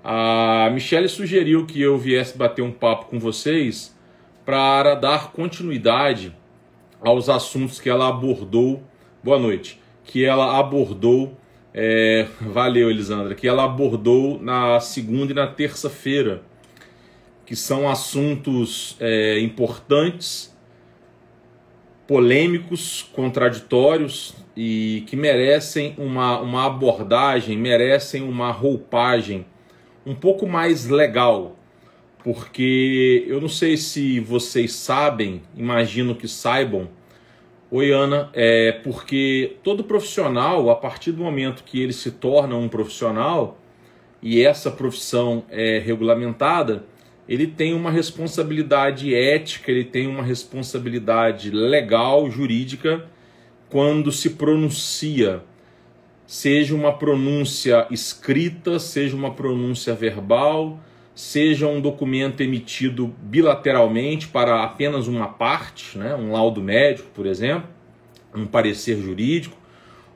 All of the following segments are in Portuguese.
A Michele sugeriu que eu viesse bater um papo com vocês para dar continuidade aos assuntos que ela abordou. Boa noite. Que ela abordou, valeu, Elisandra, que ela abordou na segunda e na terça-feira, que são assuntos importantes, polêmicos, contraditórios e que merecem uma abordagem, merecem uma roupagem um pouco mais legal, porque eu não sei se vocês sabem, imagino que saibam. Oi, Ana, porque todo profissional, a partir do momento que ele se torna um profissional e essa profissão é regulamentada, ele tem uma responsabilidade ética, ele tem uma responsabilidade legal, jurídica, quando se pronuncia. Seja uma pronúncia escrita, seja uma pronúncia verbal, seja um documento emitido bilateralmente para apenas uma parte, né, um laudo médico, por exemplo, um parecer jurídico,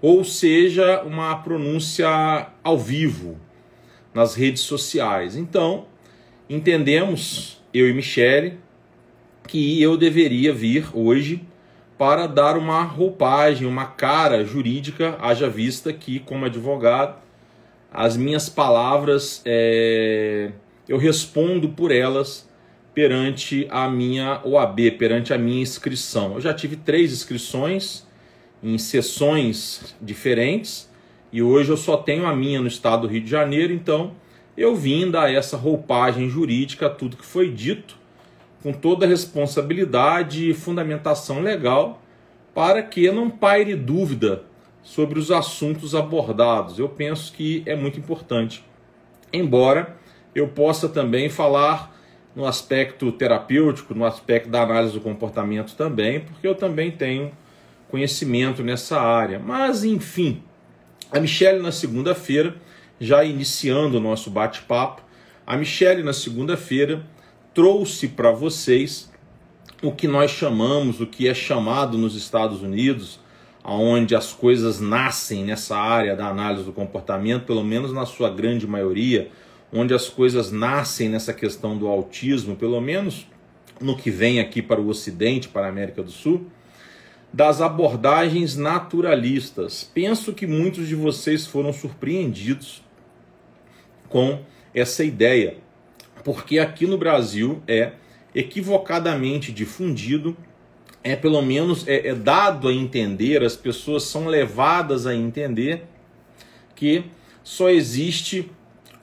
ou seja uma pronúncia ao vivo nas redes sociais. Então, entendemos, eu e Michele, que eu deveria vir hoje para dar uma roupagem, uma cara jurídica, haja vista que, como advogado, as minhas palavras, eu respondo por elas perante a minha OAB, perante a minha inscrição. Eu já tive 3 inscrições em sessões diferentes e hoje eu só tenho a minha no estado do Rio de Janeiro, então eu vim dar essa roupagem jurídica a tudo que foi dito, com toda a responsabilidade e fundamentação legal, para que não paire dúvida sobre os assuntos abordados. Eu penso que é muito importante, embora eu possa também falar no aspecto terapêutico, no aspecto da análise do comportamento também, porque eu também tenho conhecimento nessa área. Mas, enfim, a Michele na segunda-feira, já iniciando o nosso bate-papo, a Michele na segunda-feira trouxe para vocês o que nós chamamos, o que é chamado nos Estados Unidos, onde as coisas nascem nessa área da análise do comportamento, pelo menos na sua grande maioria, onde as coisas nascem nessa questão do autismo, pelo menos no que vem aqui para o Ocidente, para a América do Sul, das abordagens naturalistas. Penso que muitos de vocês foram surpreendidos com essa ideia, porque aqui no Brasil é equivocadamente difundido, pelo menos dado a entender, as pessoas são levadas a entender que só existe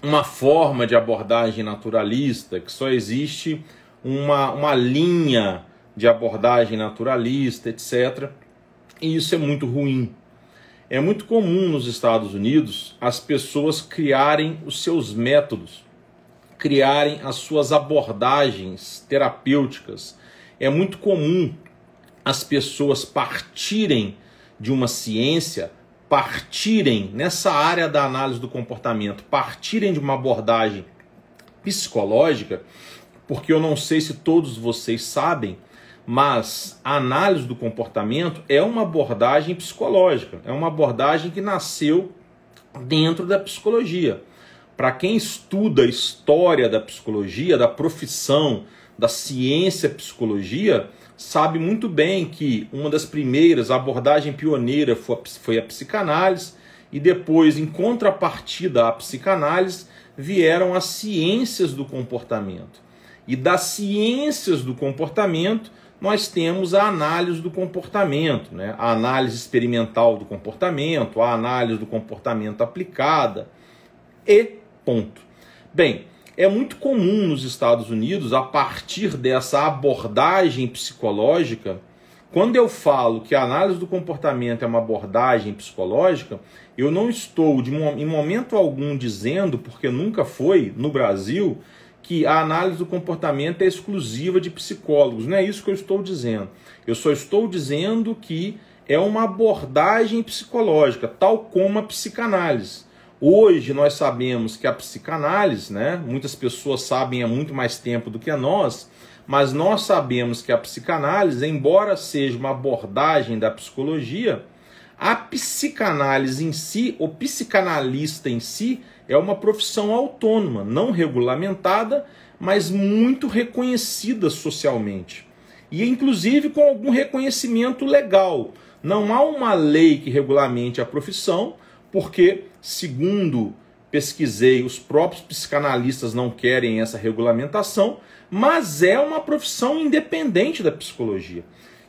uma forma de abordagem naturalista, que só existe uma linha de abordagem naturalista, etc. E isso é muito ruim. É muito comum nos Estados Unidos as pessoas criarem os seus métodos, criarem as suas abordagens terapêuticas. É muito comum as pessoas partirem de uma ciência, partirem nessa área da análise do comportamento, partirem de uma abordagem psicológica, porque eu não sei se todos vocês sabem, mas a análise do comportamento é uma abordagem psicológica, é uma abordagem que nasceu dentro da psicologia. Para quem estuda a história da psicologia, da profissão, da ciência psicologia, sabe muito bem que uma das primeiras, a abordagem pioneira foi a psicanálise, e depois, em contrapartida à psicanálise, vieram as ciências do comportamento. E das ciências do comportamento, nós temos a análise do comportamento, né? A análise experimental do comportamento, a análise do comportamento aplicada e ponto. Bem, é muito comum nos Estados Unidos, a partir dessa abordagem psicológica, quando eu falo que a análise do comportamento é uma abordagem psicológica, eu não estou em momento algum dizendo, porque nunca foi no Brasil, que a análise do comportamento é exclusiva de psicólogos. Não é isso que eu estou dizendo. Eu só estou dizendo que é uma abordagem psicológica, tal como a psicanálise. Hoje nós sabemos que a psicanálise, né, muitas pessoas sabem há muito mais tempo do que nós, mas nós sabemos que a psicanálise, embora seja uma abordagem da psicologia, A psicanálise em si, o psicanalista em si, é uma profissão autônoma, não regulamentada, mas muito reconhecida socialmente. E inclusive com algum reconhecimento legal. Não há uma lei que regulamente a profissão, porque, segundo pesquisei, os próprios psicanalistas não querem essa regulamentação, mas é uma profissão independente da psicologia.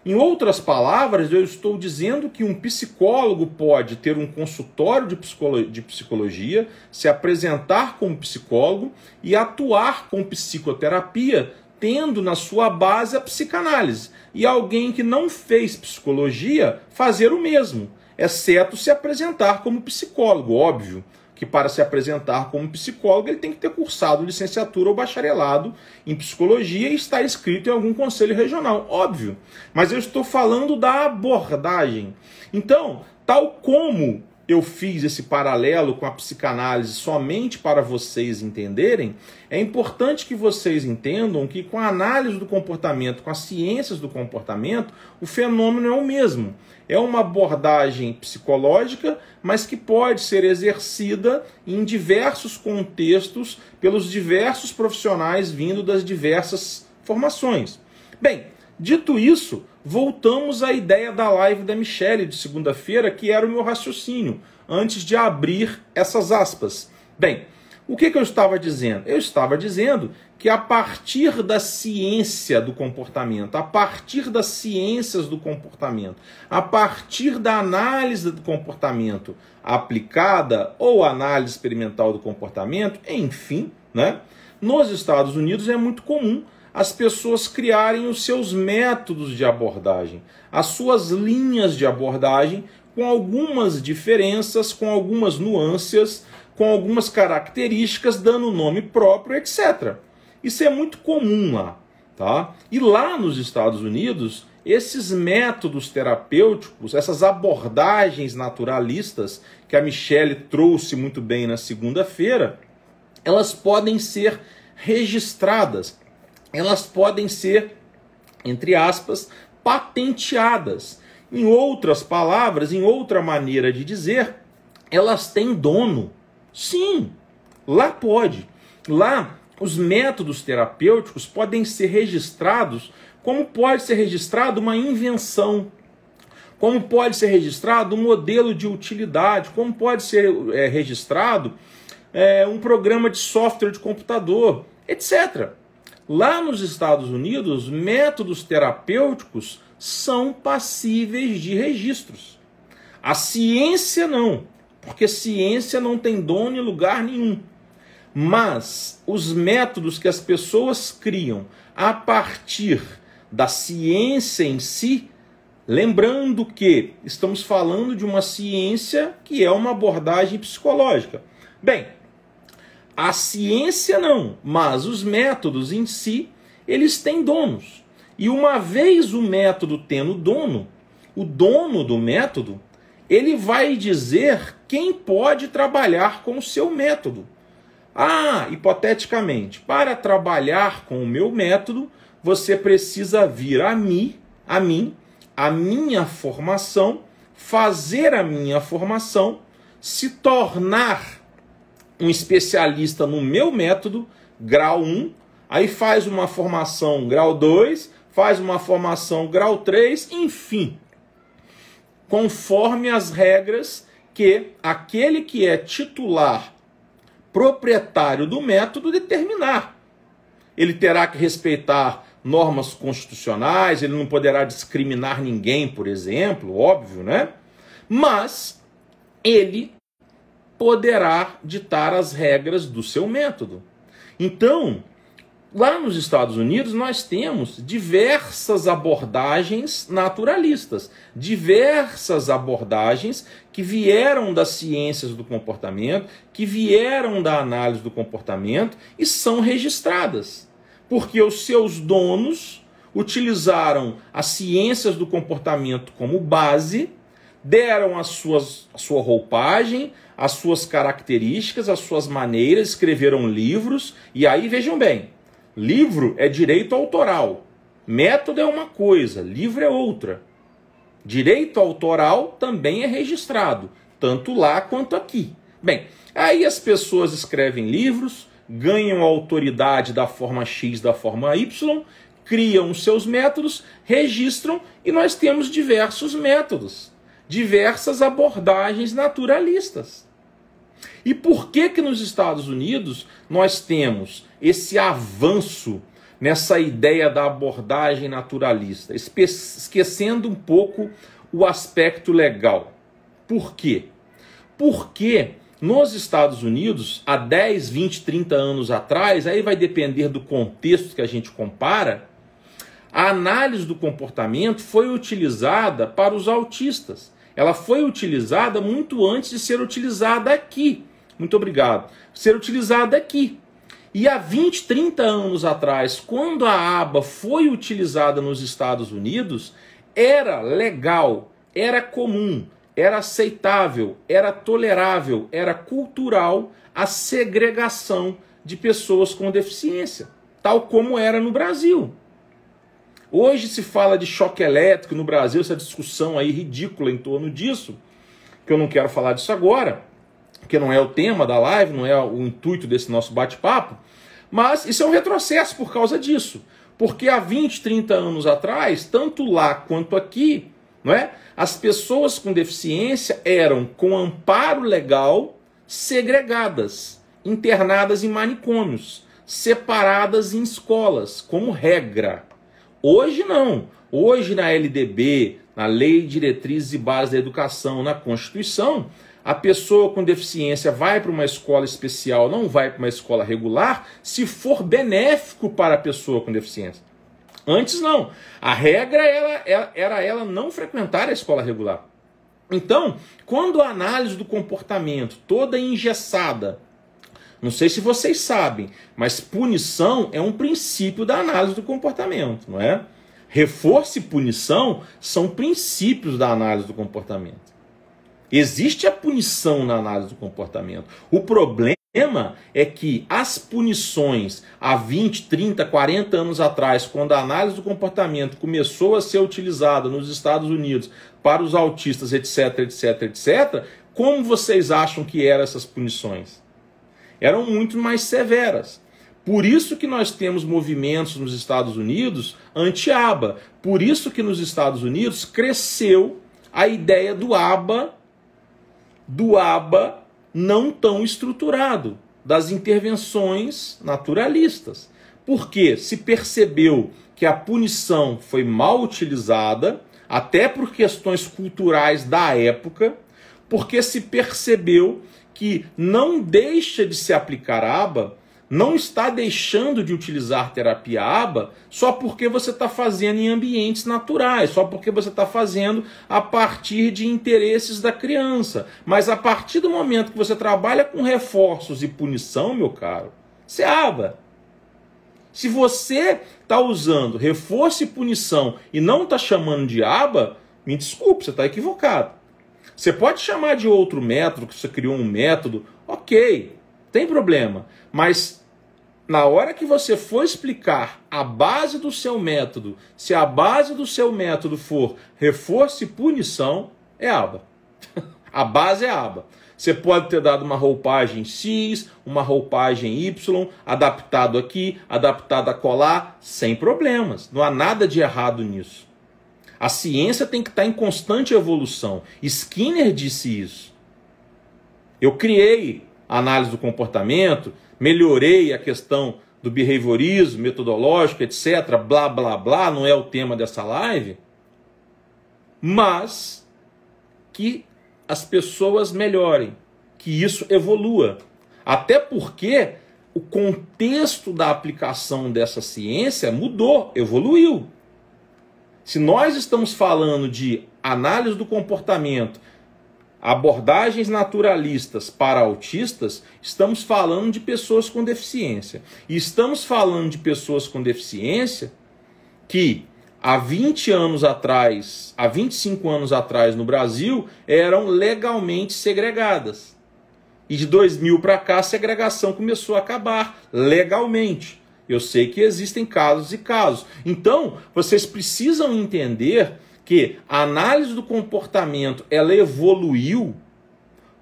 Em outras palavras, eu estou dizendo que um psicólogo pode ter um consultório de psicologia, se apresentar como psicólogo e atuar com psicoterapia, tendo na sua base a psicanálise. E alguém que não fez psicologia fazer o mesmo, exceto se apresentar como psicólogo, óbvio. Que para se apresentar como psicólogo ele tem que ter cursado licenciatura ou bacharelado em psicologia e estar inscrito em algum conselho regional, óbvio. Mas eu estou falando da abordagem. Então, tal como eu fiz esse paralelo com a psicanálise somente para vocês entenderem, é importante que vocês entendam que com a análise do comportamento, com as ciências do comportamento, o fenômeno é o mesmo. É uma abordagem psicológica, mas que pode ser exercida em diversos contextos pelos diversos profissionais vindo das diversas formações. Bem, dito isso, voltamos à ideia da live da Michele de segunda-feira, que era o meu raciocínio, antes de abrir essas aspas. Bem, o que eu estava dizendo? Eu estava dizendo que a partir da ciência do comportamento, a partir das ciências do comportamento, a partir da análise do comportamento aplicada ou análise experimental do comportamento, enfim, né? Nos Estados Unidos é muito comum as pessoas criarem os seus métodos de abordagem, as suas linhas de abordagem, com algumas diferenças, com algumas nuances, com algumas características, dando nome próprio, etc. Isso é muito comum lá, tá? E lá nos Estados Unidos, esses métodos terapêuticos, essas abordagens naturalistas, que a Michele trouxe muito bem na segunda-feira, elas podem ser registradas, elas podem ser, entre aspas, patenteadas. Em outras palavras, em outra maneira de dizer, elas têm dono. Sim, lá pode. Lá, os métodos terapêuticos podem ser registrados, como pode ser registrado uma invenção, como pode ser registrado um modelo de utilidade, como pode ser registrado um programa de software de computador, etc. Lá nos Estados Unidos, métodos terapêuticos são passíveis de registros. A ciência não, porque ciência não tem dono em lugar nenhum. Mas os métodos que as pessoas criam a partir da ciência em si, lembrando que estamos falando de uma ciência que é uma abordagem psicológica. Bem, a ciência não, mas os métodos em si, eles têm donos. E uma vez o método tendo dono, o dono do método, ele vai dizer quem pode trabalhar com o seu método. Ah, hipoteticamente, para trabalhar com o meu método, você precisa vir a mim, a minha formação, fazer a minha formação, se tornar um especialista no meu método, grau 1, aí faz uma formação grau 2, faz uma formação grau 3, enfim, conforme as regras que aquele que é titular, proprietário do método determinar. Ele terá que respeitar normas constitucionais, ele não poderá discriminar ninguém, por exemplo, óbvio, né? Mas ele poderá ditar as regras do seu método. Então, lá nos Estados Unidos, nós temos diversas abordagens naturalistas, diversas abordagens que vieram das ciências do comportamento, que vieram da análise do comportamento e são registradas, porque os seus donos utilizaram as ciências do comportamento como base, deram a sua roupagem, as suas características, as suas maneiras, escreveram livros, e aí vejam bem, livro é direito autoral, método é uma coisa, livro é outra. Direito autoral também é registrado, tanto lá quanto aqui. Bem, aí as pessoas escrevem livros, ganham autoridade da forma X, da forma Y, criam os seus métodos, registram e nós temos diversos métodos, diversas abordagens naturalistas. E por que que nos Estados Unidos nós temos esse avanço nessa ideia da abordagem naturalista, esquecendo um pouco o aspecto legal? Por quê? Porque nos Estados Unidos, há 10, 20, 30 anos atrás, aí vai depender do contexto que a gente compara, a análise do comportamento foi utilizada para os autistas. Ela foi utilizada muito antes de ser utilizada aqui. Muito obrigado. Ser utilizada aqui. E há 20, 30 anos atrás, quando a aba foi utilizada nos Estados Unidos, era legal, era comum, era aceitável, era tolerável, era cultural a segregação de pessoas com deficiência, tal como era no Brasil. Hoje se fala de choque elétrico no Brasil, essa discussão aí ridícula em torno disso, que eu não quero falar disso agora, que não é o tema da live, não é o intuito desse nosso bate-papo, mas isso é um retrocesso por causa disso. Porque há 20, 30 anos atrás, tanto lá quanto aqui, não é? As pessoas com deficiência eram, com amparo legal, segregadas, internadas em manicômios, separadas em escolas, como regra. Hoje não. Hoje na LDB, na Lei de Diretrizes e Bases da Educação, na Constituição, a pessoa com deficiência vai para uma escola especial, não vai para uma escola regular, se benéfico para a pessoa com deficiência. Antes não. A regra era ela não frequentar a escola regular. Então, quando a análise do comportamento toda engessada, não sei se vocês sabem, mas punição é um princípio da análise do comportamento, não é? Reforço e punição são princípios da análise do comportamento. Existe a punição na análise do comportamento. O problema é que as punições há 20, 30, 40 anos atrás, quando a análise do comportamento começou a ser utilizada nos Estados Unidos para os autistas, etc, etc, etc, como vocês acham que eram essas punições? Eram muito mais severas. Por isso que nós temos movimentos nos Estados Unidos anti-aba. Por isso que nos Estados Unidos cresceu a ideia do aba não tão estruturado, das intervenções naturalistas. Porque se percebeu que a punição foi mal utilizada, até por questões culturais da época, porque se percebeu que não deixa de se aplicar aba, não está deixando de utilizar terapia aba só porque você está fazendo em ambientes naturais, só porque você está fazendo a partir de interesses da criança. Mas a partir do momento que você trabalha com reforços e punição, meu caro, você é aba. Se você está usando reforço e punição e não está chamando de aba, me desculpe, você está equivocado. Você pode chamar de outro método, que você criou um método, ok, tem problema. Mas na hora que você for explicar a base do seu método, se a base do seu método for reforço e punição, é aba. A base é aba. Você pode ter dado uma roupagem X, uma roupagem Y, adaptado aqui, adaptado a colar, sem problemas. Não há nada de errado nisso. A ciência tem que estar em constante evolução. Skinner disse isso. Eu criei a análise do comportamento, melhorei a questão do behaviorismo, metodológico, etc. Blá, blá, blá, não é o tema dessa live. Mas que as pessoas melhorem, que isso evolua. Até porque o contexto da aplicação dessa ciência mudou, evoluiu. Se nós estamos falando de análise do comportamento, abordagens naturalistas para autistas, estamos falando de pessoas com deficiência. E estamos falando de pessoas com deficiência que há 20 anos atrás, há 25 anos atrás no Brasil, eram legalmente segregadas. E de 2000 para cá a segregação começou a acabar legalmente. Eu sei que existem casos e casos. Então, vocês precisam entender que a análise do comportamento ela evoluiu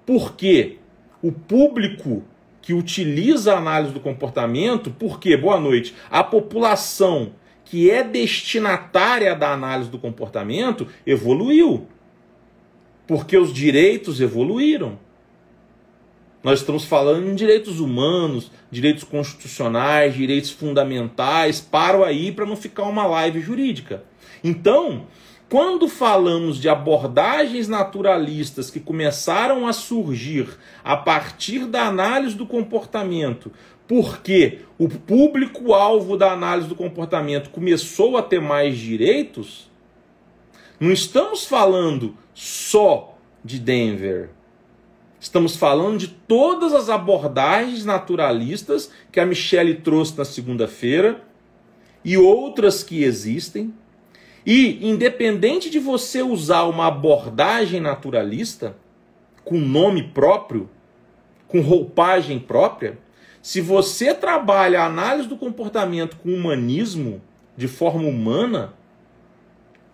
porque o público que utiliza a análise do comportamento, porque, boa noite, a população que é destinatária da análise do comportamento evoluiu. Porque os direitos evoluíram. Nós estamos falando em direitos humanos, direitos constitucionais, direitos fundamentais. Paro aí para não ficar uma live jurídica. Então, quando falamos de abordagens naturalistas que começaram a surgir a partir da análise do comportamento, porque o público-alvo da análise do comportamento começou a ter mais direitos, não estamos falando só de Denver. Estamos falando de todas as abordagens naturalistas que a Michelle trouxe na segunda-feira e outras que existem. E, independente de você usar uma abordagem naturalista, com nome próprio, com roupagem própria, se você trabalha a análise do comportamento com humanismo, de forma humana,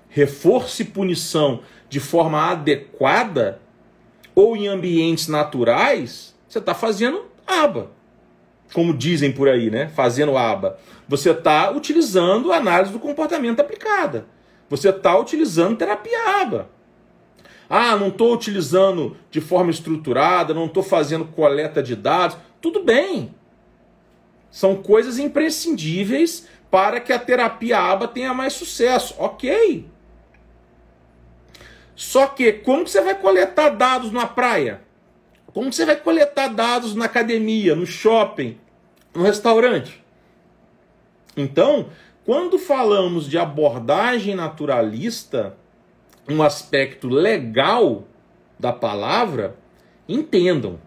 reforço e punição de forma adequada, ou em ambientes naturais, você está fazendo aba. Como dizem por aí, né? Fazendo aba. Você está utilizando a análise do comportamento aplicada. Você está utilizando terapia aba. Ah, não estou utilizando de forma estruturada, não estou fazendo coleta de dados. Tudo bem. São coisas imprescindíveis para que a terapia aba tenha mais sucesso. Ok. Só que, como que você vai coletar dados na praia? Como que você vai coletar dados na academia, no shopping, no restaurante? Então, quando falamos de abordagem naturalista, um aspecto legal da palavra, entendam.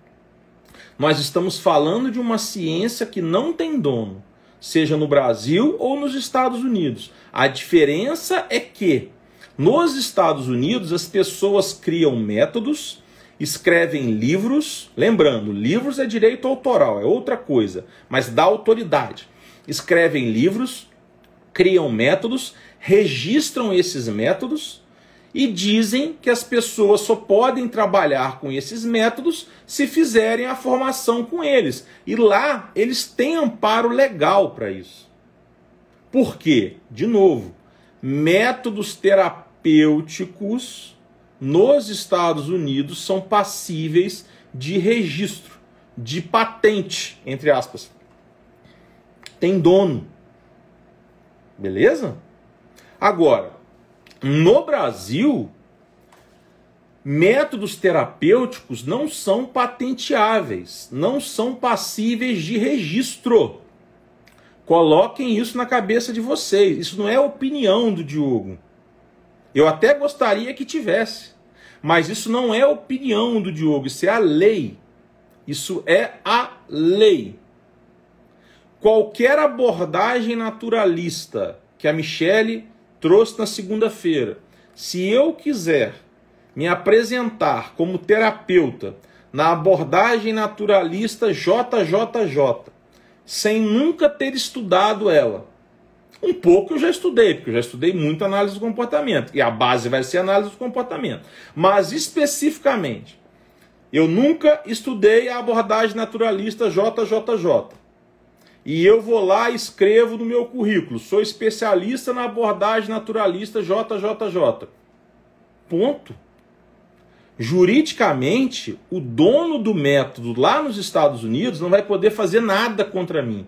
Nós estamos falando de uma ciência que não tem dono, seja no Brasil ou nos Estados Unidos. A diferença é que nos Estados Unidos as pessoas criam métodos, escrevem livros, lembrando, livros é direito autoral, é outra coisa, mas dá autoridade. Escrevem livros, criam métodos, registram esses métodos e dizem que as pessoas só podem trabalhar com esses métodos se fizerem a formação com eles. E lá eles têm amparo legal para isso. Por quê? De novo, métodos terapêuticos nos Estados Unidos são passíveis de registro, de patente, entre aspas. Tem dono. Beleza? Agora, no Brasil, métodos terapêuticos não são patenteáveis, não são passíveis de registro. Coloquem isso na cabeça de vocês. Isso não é opinião do Diogo. Eu até gostaria que tivesse, mas isso não é opinião do Diogo, isso é a lei. Isso é a lei. Qualquer abordagem naturalista que a Michelle trouxe na segunda-feira, se eu quiser me apresentar como terapeuta na abordagem naturalista JJJ, sem nunca ter estudado ela, um pouco eu já estudei, porque eu já estudei muito análise do comportamento, e a base vai ser análise do comportamento, mas especificamente, eu nunca estudei a abordagem naturalista JJJ. E eu vou lá e escrevo no meu currículo, sou especialista na abordagem naturalista JJJ. Ponto. Juridicamente, o dono do método lá nos Estados Unidos não vai poder fazer nada contra mim.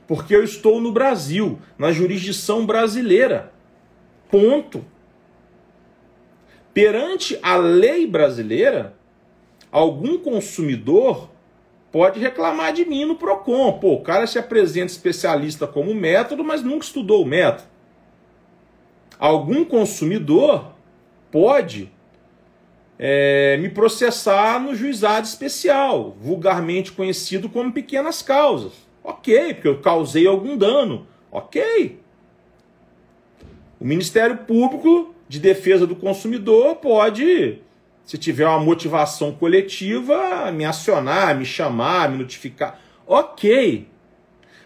Porque eu estou no Brasil, na jurisdição brasileira. Ponto. Perante a lei brasileira, algum consumidor pode reclamar de mim no PROCON. Pô, o cara se apresenta especialista como método, mas nunca estudou o método. Algum consumidor pode me processar no juizado especial, vulgarmente conhecido como pequenas causas. Ok, porque eu causei algum dano. Ok. O Ministério Público de Defesa do Consumidor pode, se tiver uma motivação coletiva, me acionar, me chamar, me notificar. Ok.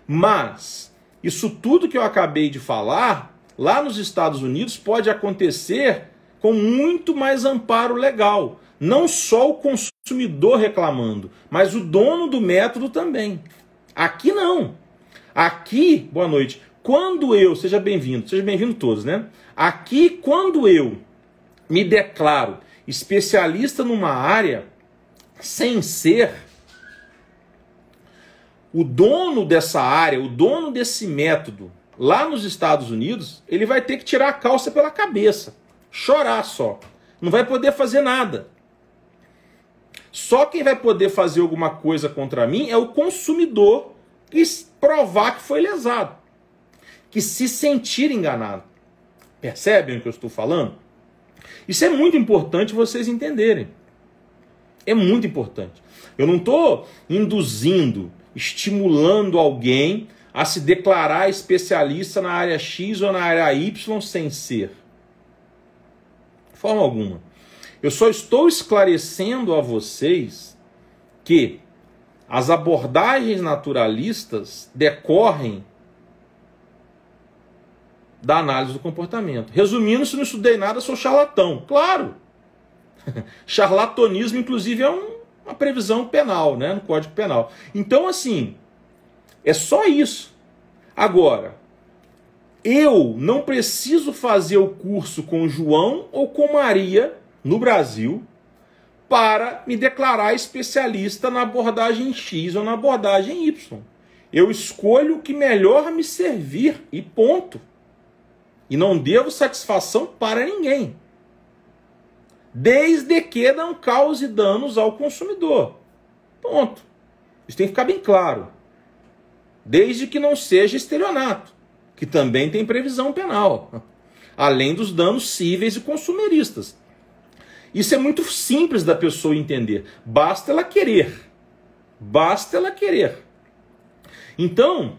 Mas isso tudo que eu acabei de falar lá nos Estados Unidos pode acontecer com muito mais amparo legal. Não só o consumidor reclamando, mas o dono do método também. Aqui não. Aqui, boa noite, quando eu, seja bem-vindo todos, né? Aqui, quando eu me declaro especialista numa área, sem ser, o dono dessa área, o dono desse método, lá nos Estados Unidos, ele vai ter que tirar a calça pela cabeça, chorar só. Não vai poder fazer nada. Só quem vai poder fazer alguma coisa contra mim é o consumidor que provar que foi lesado, que se sentir enganado. Percebem o que eu estou falando? Isso é muito importante vocês entenderem. É muito importante. Eu não estou induzindo, estimulando alguém a se declarar especialista na área X ou na área Y sem ser. De forma alguma. Eu só estou esclarecendo a vocês que as abordagens naturalistas decorrem da análise do comportamento. Resumindo, se não estudei nada, sou charlatão. Claro! Charlatanismo, inclusive, é uma previsão penal, né, no Código Penal. Então, assim, é só isso. Agora, eu não preciso fazer o curso com João ou com Maria no Brasil para me declarar especialista na abordagem X ou na abordagem Y. Eu escolho o que melhor me servir e ponto. E não devo satisfação para ninguém. Desde que não cause danos ao consumidor. Ponto. Isso tem que ficar bem claro. Desde que não seja estelionato, que também tem previsão penal. Além dos danos cíveis e consumeristas. Isso é muito simples da pessoa entender. Basta ela querer. Basta ela querer. Então,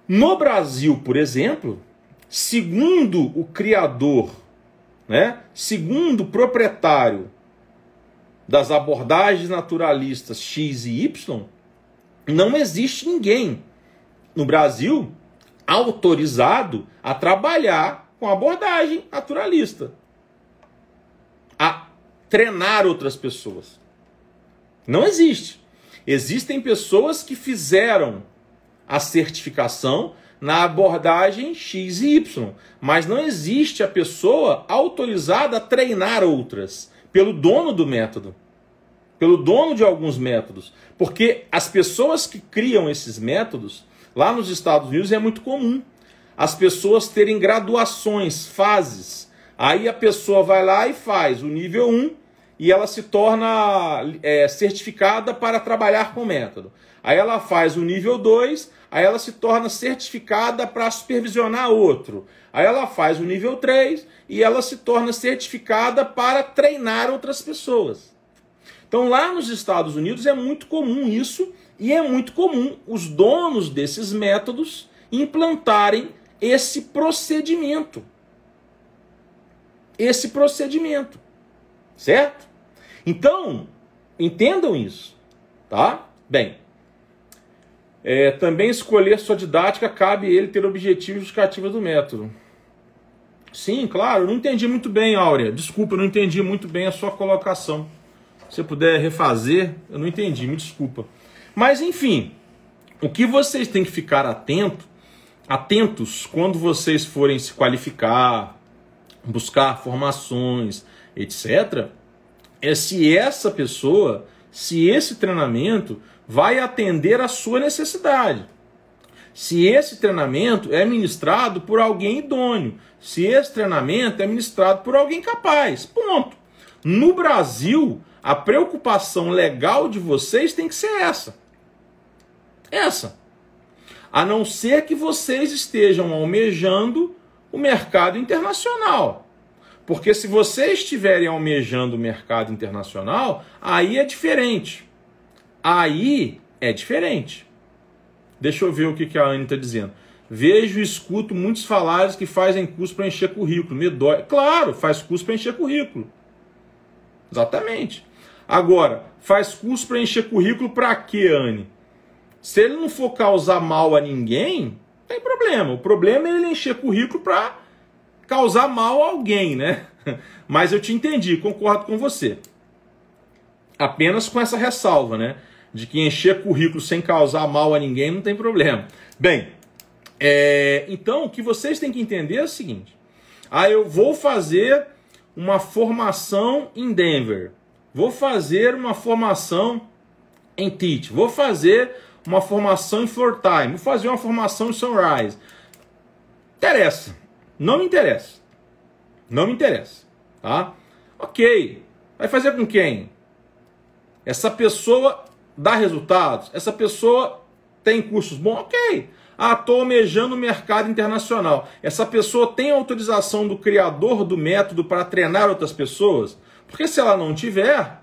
no Brasil, por exemplo, segundo o criador, né, segundo o proprietário das abordagens naturalistas X e Y, não existe ninguém no Brasil autorizado a trabalhar com abordagem naturalista, a treinar outras pessoas. Não existe. Existem pessoas que fizeram a certificação na abordagem X e Y, mas não existe a pessoa autorizada a treinar outras pelo dono do método, pelo dono de alguns métodos, porque as pessoas que criam esses métodos, lá nos Estados Unidos é muito comum, as pessoas terem graduações, fases. Aí a pessoa vai lá e faz o nível 1 e ela se torna certificada para trabalhar com o método. Aí ela faz o nível 2, aí ela se torna certificada para supervisionar outro. Aí ela faz o nível 3 e ela se torna certificada para treinar outras pessoas. Então lá nos Estados Unidos é muito comum isso e é muito comum os donos desses métodos implantarem esse procedimento. Esse procedimento. Certo? Então, entendam isso. Tá? Bem, também escolher sua didática, cabe ele ter objetivo e justificativa do método. Sim, claro, eu não entendi muito bem, Áurea. Desculpa, eu não entendi muito bem a sua colocação. Se você puder refazer, eu não entendi, me desculpa. Mas, enfim, o que vocês têm que ficar atentos quando vocês forem se qualificar, buscar formações, etc., é se essa pessoa, se esse treinamento vai atender à sua necessidade. Se esse treinamento é ministrado por alguém idôneo. Se esse treinamento é ministrado por alguém capaz. Ponto. No Brasil, a preocupação legal de vocês tem que ser essa. Essa. A não ser que vocês estejam almejando o mercado internacional. Porque se vocês estiverem almejando o mercado internacional, aí é diferente. Aí é diferente. Deixa eu ver o que a Anne está dizendo. Vejo e escuto muitos falares que fazem curso para encher currículo. Me dói. Claro, faz curso para encher currículo. Exatamente. Agora, faz curso para encher currículo para quê, Anne? Se ele não for causar mal a ninguém, não tem problema. O problema é ele encher currículo para causar mal a alguém, né? Mas eu te entendi, concordo com você. Apenas com essa ressalva, né? De que encher currículo sem causar mal a ninguém não tem problema. Bem, então o que vocês têm que entender é o seguinte. Eu vou fazer uma formação em Denver. Vou fazer uma formação em Teach. Vou fazer uma formação em Floor Time. Vou fazer uma formação em Sunrise. Interessa. Não me interessa. Não me interessa. Tá? Ok. Vai fazer com quem? Essa pessoa dá resultados? Essa pessoa tem cursos bons? Ok. Estou almejando o mercado internacional. Essa pessoa tem autorização do criador do método para treinar outras pessoas? Porque se ela não tiver,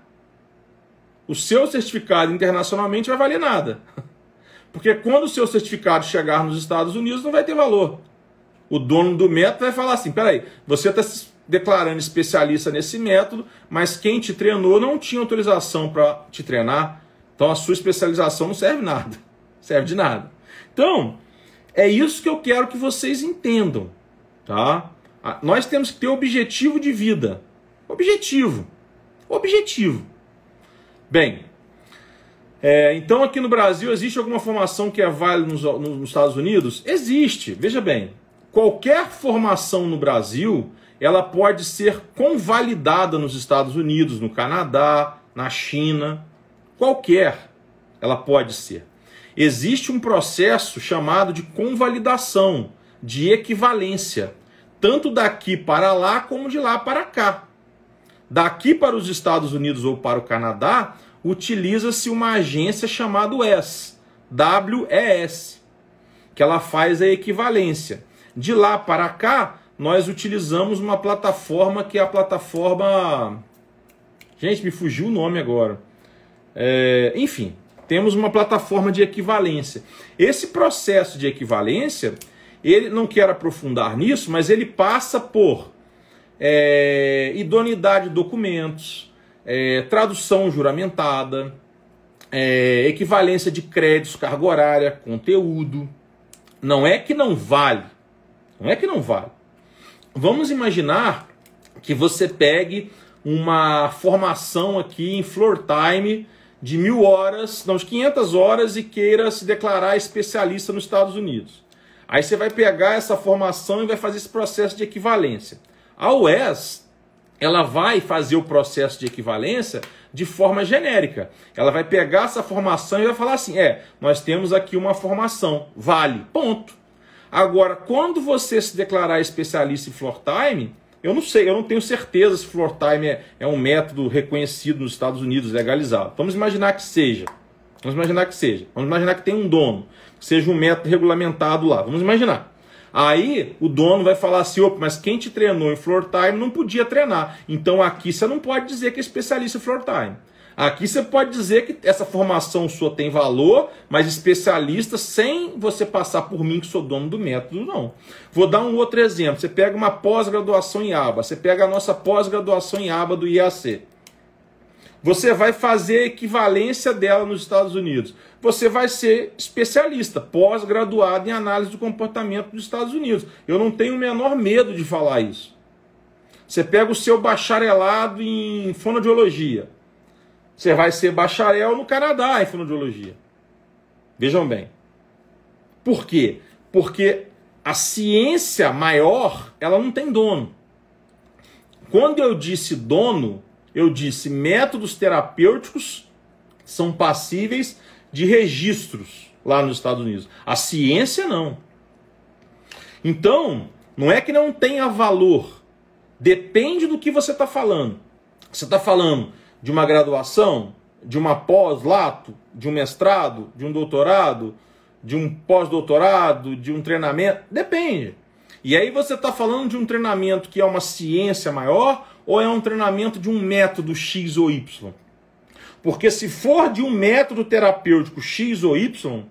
o seu certificado internacionalmente vai valer nada. Porque quando o seu certificado chegar nos Estados Unidos, não vai ter valor. O dono do método vai falar assim, peraí, você está se declarando especialista nesse método, mas quem te treinou não tinha autorização para te treinar, então a sua especialização não serve nada. Serve de nada. Então, é isso que eu quero que vocês entendam. Tá? Nós temos que ter objetivo de vida. Objetivo. Bem, então aqui no Brasil existe alguma formação que é válida nos Estados Unidos? Existe. Veja bem, qualquer formação no Brasil, ela pode ser convalidada nos Estados Unidos, no Canadá, na China. Qualquer ela pode ser. Existe um processo chamado de convalidação, de equivalência, tanto daqui para lá como de lá para cá. Daqui para os Estados Unidos ou para o Canadá, utiliza-se uma agência chamada WES, que ela faz a equivalência. De lá para cá, nós utilizamos uma plataforma que é a plataforma... Gente, me fugiu o nome agora. Enfim, temos uma plataforma de equivalência. Esse processo de equivalência, ele não quero aprofundar nisso, mas ele passa por idoneidade de documentos, tradução juramentada, equivalência de créditos, carga horária, conteúdo. Não é que não vale. Não é que não vale. Vamos imaginar que você pegue uma formação aqui em Floor Time de 1.000 horas, não, de 500 horas e queira se declarar especialista nos Estados Unidos. Aí você vai pegar essa formação e vai fazer esse processo de equivalência. A WES, ela vai fazer o processo de equivalência de forma genérica. Ela vai pegar essa formação e vai falar assim, nós temos aqui uma formação, vale, ponto. Agora, quando você se declarar especialista em Floor Time, eu não sei, eu não tenho certeza se Floor Time é um método reconhecido nos Estados Unidos, legalizado. Vamos imaginar que seja. Vamos imaginar que tem um dono, que seja um método regulamentado lá. Vamos imaginar. Aí o dono vai falar assim, opa, mas quem te treinou em Floor Time não podia treinar. Então aqui você não pode dizer que é especialista em Floor Time. Aqui você pode dizer que essa formação sua tem valor, mas especialista sem você passar por mim que sou dono do método, não. Vou dar um outro exemplo. Você pega uma pós-graduação em aba, você pega a nossa pós-graduação em aba do IAC. Você vai fazer a equivalência dela nos Estados Unidos. Você vai ser especialista, pós-graduado em análise do comportamento dos Estados Unidos. Eu não tenho o menor medo de falar isso. Você pega o seu bacharelado em fonoaudiologia. Você vai ser bacharel no Canadá em fonoaudiologia. Vejam bem. Por quê? Porque a ciência maior, ela não tem dono. Quando eu disse dono, eu disse métodos terapêuticos são passíveis de registros lá nos Estados Unidos. A ciência não. Então, não é que não tenha valor. Depende do que você está falando. Você está falando de uma graduação, de uma pós-lato, de um mestrado, de um doutorado, de um pós-doutorado, de um treinamento? Depende. E aí você está falando de um treinamento que é uma ciência maior ou é um treinamento de um método X ou Y? Porque se for de um método terapêutico X ou Y,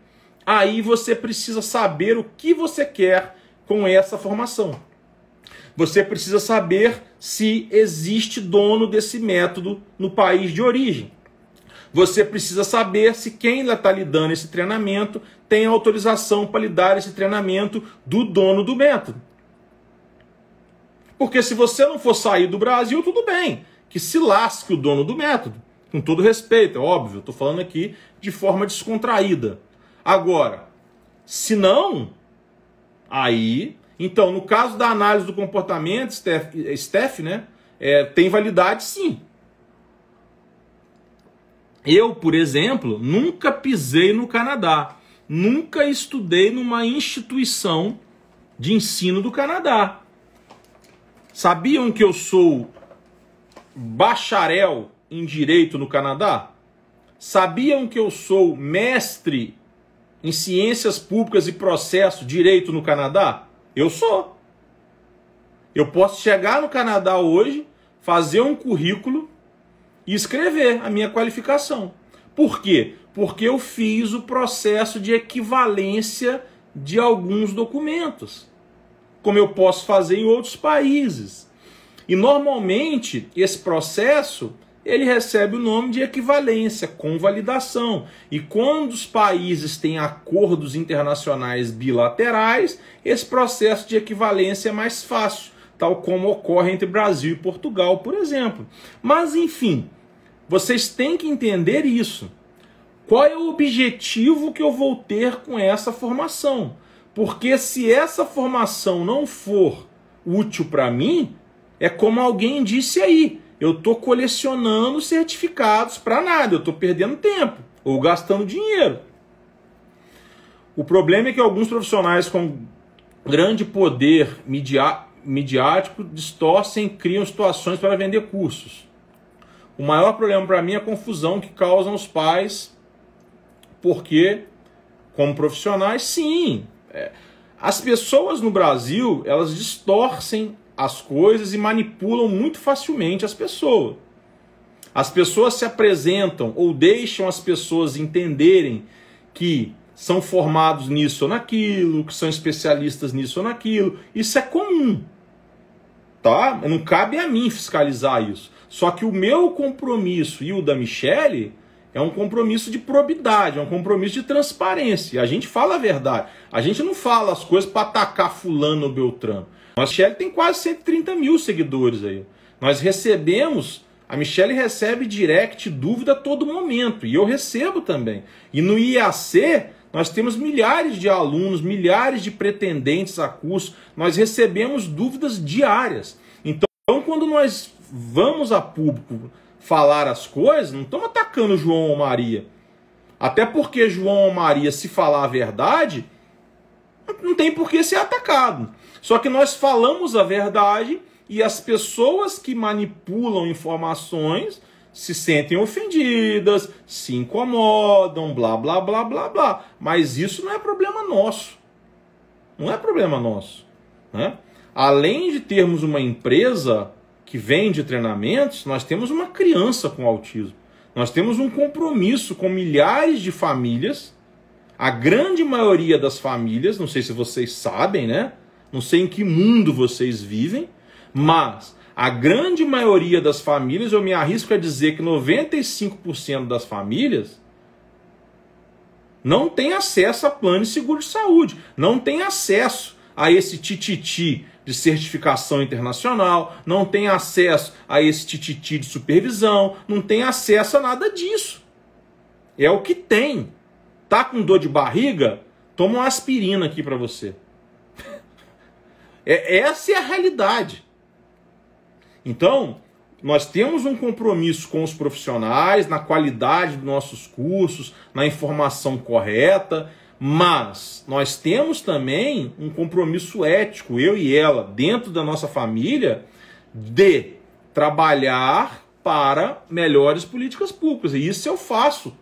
aí você precisa saber o que você quer com essa formação. Você precisa saber se existe dono desse método no país de origem. Você precisa saber se quem está lhe dando esse treinamento tem autorização para lhe dar esse treinamento do dono do método. Porque se você não for sair do Brasil, tudo bem. Que se lasque o dono do método. Com todo respeito, é óbvio. Estou falando aqui de forma descontraída. Agora, se não, aí... Então, no caso da análise do comportamento, Steph, né? Tem validade sim. Eu, por exemplo, nunca pisei no Canadá. Nunca estudei numa instituição de ensino do Canadá. Sabiam que eu sou bacharel em Direito no Canadá? Sabiam que eu sou mestre em Ciências Públicas e Processo Direito no Canadá? Eu sou. Eu posso chegar no Canadá hoje, fazer um currículo e escrever a minha qualificação. Por quê? Porque eu fiz o processo de equivalência de alguns documentos, como eu posso fazer em outros países. E normalmente esse processo ele recebe o nome de equivalência, convalidação. E quando os países têm acordos internacionais bilaterais, esse processo de equivalência é mais fácil, tal como ocorre entre Brasil e Portugal, por exemplo. Mas, enfim, vocês têm que entender isso. Qual é o objetivo que eu vou ter com essa formação? Porque se essa formação não for útil para mim, é como alguém disse aí, eu estou colecionando certificados para nada, eu estou perdendo tempo ou gastando dinheiro. O problema é que alguns profissionais com grande poder midiático distorcem, criam situações para vender cursos. O maior problema para mim é a confusão que causam os pais, porque, como profissionais, sim, as pessoas no Brasil, elas distorcem as coisas e manipulam muito facilmente as pessoas. As pessoas se apresentam ou deixam as pessoas entenderem que são formados nisso ou naquilo, que são especialistas nisso ou naquilo. Isso é comum, tá? Não cabe a mim fiscalizar isso. Só que o meu compromisso e o da Michele é um compromisso de probidade, é um compromisso de transparência. A gente fala a verdade. A gente não fala as coisas para atacar fulano ou beltrano. A Michele tem quase 130 mil seguidores aí. Nós recebemos, a Michele recebe direct, dúvida a todo momento. E eu recebo também. E no IAC, nós temos milhares de alunos, milhares de pretendentes a curso. Nós recebemos dúvidas diárias. Então, quando nós vamos a público falar as coisas, não estamos atacando João ou Maria. Até porque João ou Maria, se falar a verdade, não tem por que ser atacado. Só que nós falamos a verdade e as pessoas que manipulam informações se sentem ofendidas, se incomodam, blá, blá, blá, blá, blá. Mas isso não é problema nosso. Não é problema nosso, né? Além de termos uma empresa que vende treinamentos, nós temos uma criança com autismo. Nós temos um compromisso com milhares de famílias. A grande maioria das famílias, não sei se vocês sabem, né? Não sei em que mundo vocês vivem, mas a grande maioria das famílias, eu me arrisco a dizer que 95% das famílias não tem acesso a plano de seguro de saúde, não tem acesso a esse tititi de certificação internacional, não tem acesso a esse tititi de supervisão, não tem acesso a nada disso. É o que tem. Tá com dor de barriga? Toma uma aspirina aqui para você. Essa é a realidade. Então, nós temos um compromisso com os profissionais, na qualidade dos nossos cursos, na informação correta, mas nós temos também um compromisso ético, eu e ela, dentro da nossa família, de trabalhar para melhores políticas públicas. E isso eu faço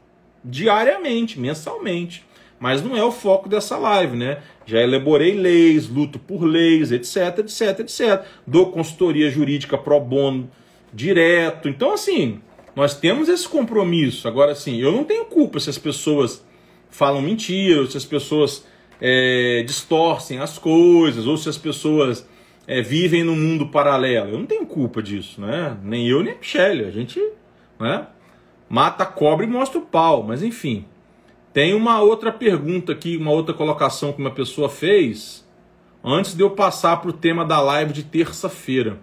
diariamente, mensalmente. Mas não é o foco dessa live, né? Já elaborei leis, luto por leis, etc, etc, etc. Dou consultoria jurídica pro bono direto. Então, assim, nós temos esse compromisso. Agora, assim, eu não tenho culpa se as pessoas falam mentiras, se as pessoas distorcem as coisas, ou se as pessoas vivem num mundo paralelo. Eu não tenho culpa disso, né? Nem eu, nem a Michele. A gente, né, mata a cobra e mostra o pau. Mas, enfim. Tem uma outra pergunta aqui, uma outra colocação que uma pessoa fez. antes de eu passar para o tema da live de terça-feira.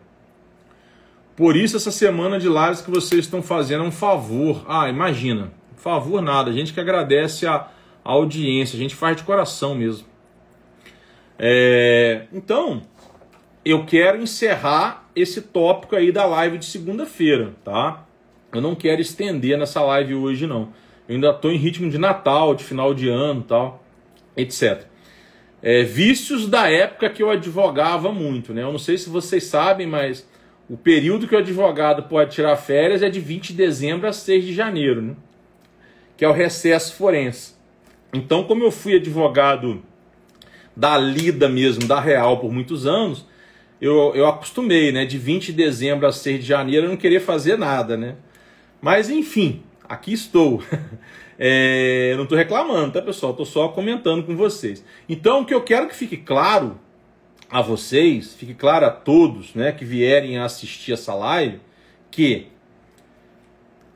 Por isso essa semana de lives que vocês estão fazendo é um favor. Ah, imagina, favor nada, a gente que agradece a audiência, a gente faz de coração mesmo. Então, eu quero encerrar esse tópico aí da live de segunda-feira, tá? Eu não quero estender nessa live hoje, não. Eu ainda estou em ritmo de Natal, de final de ano, tal, etc. Vícios da época que eu advogava muito, né? Eu não sei se vocês sabem, mas o período que o advogado pode tirar férias é de 20 de dezembro a 6 de janeiro, né? Que é o recesso forense. Então, como eu fui advogado da lida mesmo, da real, por muitos anos, eu acostumei, né? De 20 de dezembro a 6 de janeiro eu não queria fazer nada, né? Mas, enfim, aqui estou. Não estou reclamando, tá, pessoal? Estou só comentando com vocês. Então, o que eu quero que fique claro a vocês, fique claro a todos, né, que vierem a assistir essa live, que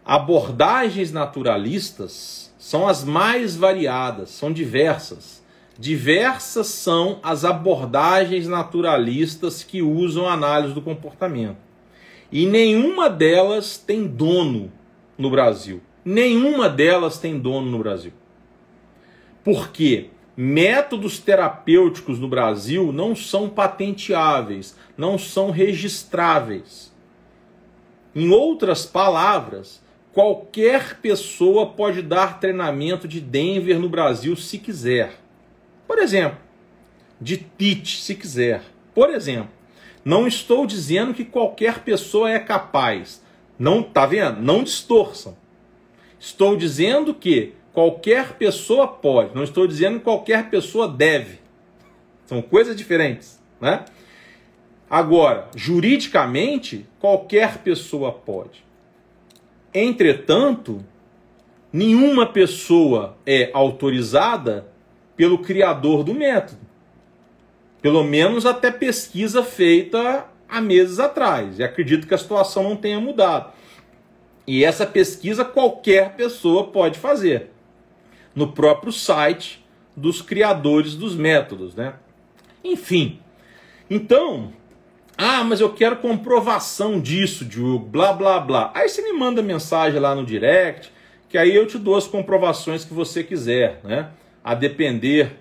abordagens naturalistas são as mais variadas, são diversas. Diversas são as abordagens naturalistas que usam a análise do comportamento. E nenhuma delas tem dono no Brasil. Nenhuma delas tem dono no Brasil. Por quê? Métodos terapêuticos no Brasil não são patenteáveis, não são registráveis. Em outras palavras, qualquer pessoa pode dar treinamento de Denver no Brasil se quiser. Por exemplo, de Pitt se quiser. Por exemplo, não estou dizendo que qualquer pessoa é capaz. Não, tá vendo? Não distorçam. Estou dizendo que qualquer pessoa pode. Não estou dizendo que qualquer pessoa deve. São coisas diferentes, né? Agora, juridicamente, qualquer pessoa pode. Entretanto, nenhuma pessoa é autorizada pelo criador do método. Pelo menos até pesquisa feita há meses atrás. E acredito que a situação não tenha mudado. E essa pesquisa qualquer pessoa pode fazer. No próprio site dos criadores dos métodos, né? Enfim. Então, mas eu quero comprovação disso, Diogo, blá, blá, blá. Aí você me manda mensagem lá no direct, que aí eu te dou as comprovações que você quiser, né? A depender